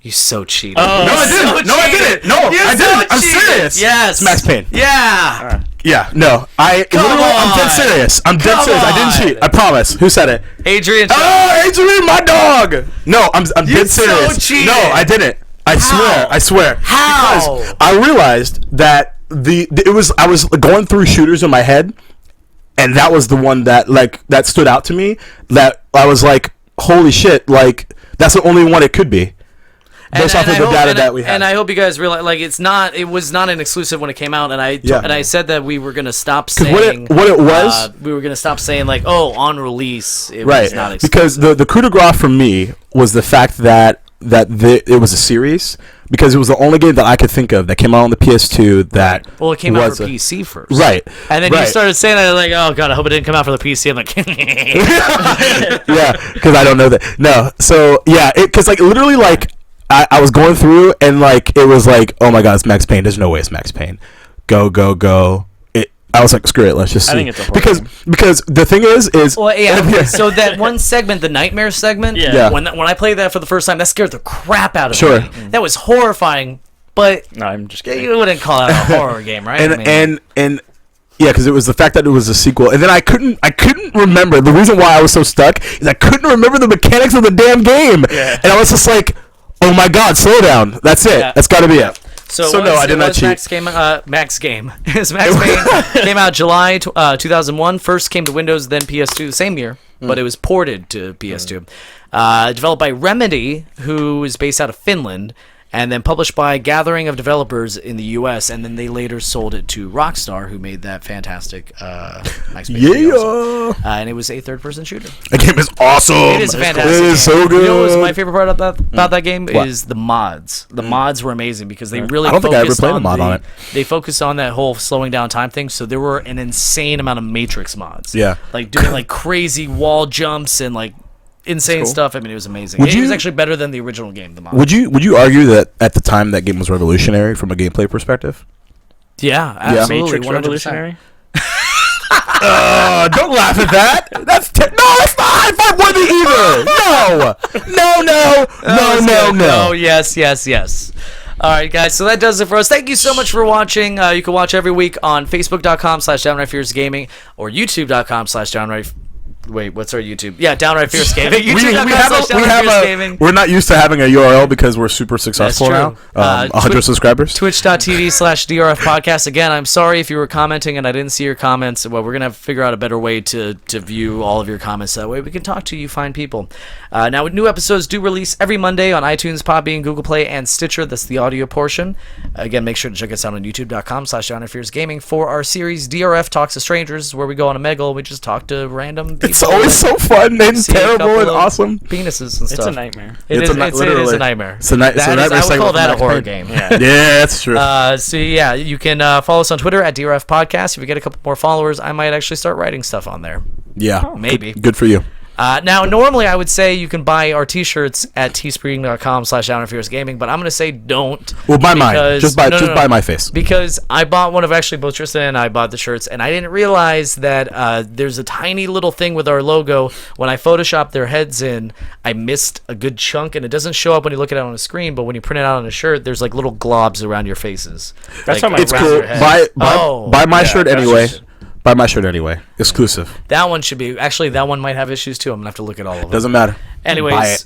You so cheated. No, I didn't. No, I didn't. No, I didn't. I'm serious. Yes. It's Max Payne. Yeah. Yeah. No, I'm dead on. serious. I'm dead Come serious. I didn't on. cheat. I promise. Who said it? Adrian. Oh, Adrian, my dog. No, I'm dead so serious. cheated. No, I didn't. I swear. How? Because I realized that I was going through shooters in my head, and that was the one that stood out to me. That I was like, holy shit! Like that's the only one it could be. Based off of the data that we have. And I hope you guys realize, like, it was not an exclusive when it came out, and I said that we were gonna stop saying what it was, we were gonna stop saying like, oh, on release, it right? was not exclusive. Because the coup de grace for me was the fact that it was a series, because it was the only game that I could think of that came out on the PS2 that it came out for PC first, right? And then you started saying that, like, oh god, I hope it didn't come out for the PC. I'm like, yeah, because I don't know that. No, so yeah, because like literally like. I was going through and like it was like, oh my god, it's Max Payne. There's no way it's Max Payne. Go. I was like, screw it, let's just see. I think it's a horror game. Because the thing is well, yeah. Okay, so that one segment, the nightmare segment, Yeah. when I played that for the first time, that scared the crap out of Sure. me. That was horrifying, but No, I'm just kidding. you wouldn't call that a horror game, right? and yeah, because it was the fact that it was a sequel, and then I couldn't remember. The reason why I was so stuck is I couldn't remember the mechanics of the damn game, and I was just like, oh my god, slow down. That's it. Yeah. That's got to be it. So no, I did not cheat. Max Payne came out July 2001. First came to Windows, then PS2 the same year, but it was ported to PS2. Developed by Remedy, who is based out of Finland, and then published by Gathering of Developers in the U.S., and then they later sold it to Rockstar, who made that fantastic Max Payne. Yeah. And it was a third-person shooter. The game is awesome. It is a fantastic It is game. so good. You know what was my favorite part about that game What? is the mods. The mods were amazing because they really I don't think I ever focused played a mod on it. They focused on that whole slowing down time thing, so there were an insane amount of Matrix mods. Yeah. Like doing like crazy wall jumps and like insane cool. stuff. I mean, it was amazing. Would It was you- actually better than the original game, the mod. Would you argue that at the time that game was revolutionary from a gameplay perspective? Yeah, absolutely. Matrix 100%. Revolutionary? Don't laugh at that. That's no, it's not high five worthy either. No. No. Yes. All right, guys. So that does it for us. Thank you so much for watching. You can watch every week on Facebook.com/DownrightFierceGaming or YouTube.com/Downright. Wait, what's our YouTube? Yeah, Downright Fierce Gaming. YouTube.com/DownrightFierceGaming. We're not used to having a URL because we're super successful That's now. true. 100 subscribers. Twitch.tv/DRF Podcast. Again, I'm sorry if you were commenting and I didn't see your comments. Well, we're going to figure out a better way to view all of your comments. That way we can talk to you fine people. Now, new episodes do release every Monday on iTunes, Podbean, Google Play, and Stitcher. That's the audio portion. Again, make sure to check us out on youtube.com/DownrightFierceGaming for our series DRF Talks to Strangers, where we go on a Megal. We just talk to random people. It's always so fun and See a terrible couple and of awesome. Penises and stuff. It's a nightmare. It is a nightmare. It's a nightmare I would call segment that a from horror Max game. Payne. Yeah, that's true. So yeah, you can follow us on Twitter at DRF Podcast. If we get a couple more followers, I might actually start writing stuff on there. Yeah, Maybe. Good for you. Now, normally I would say you can buy our T-shirts at teespring.com/DownrightFierceGaming, but I'm going to say don't. Well, buy mine. because- Just buy no. buy my face. Because I bought one of actually both Tristan and I bought the shirts, and I didn't realize that there's a tiny little thing with our logo. When I photoshopped their heads in, I missed a good chunk, and it doesn't show up when you look at it on a screen, but when you print it out on a shirt, there's like little globs around your faces. That's like, how my It's around cool. your head. Buy my shirt that's anyway. just- Buy my shirt anyway. Exclusive. That one should be. Actually, that one might have issues too. I'm going to have to look at all of them. Doesn't matter. Anyways, Buy it.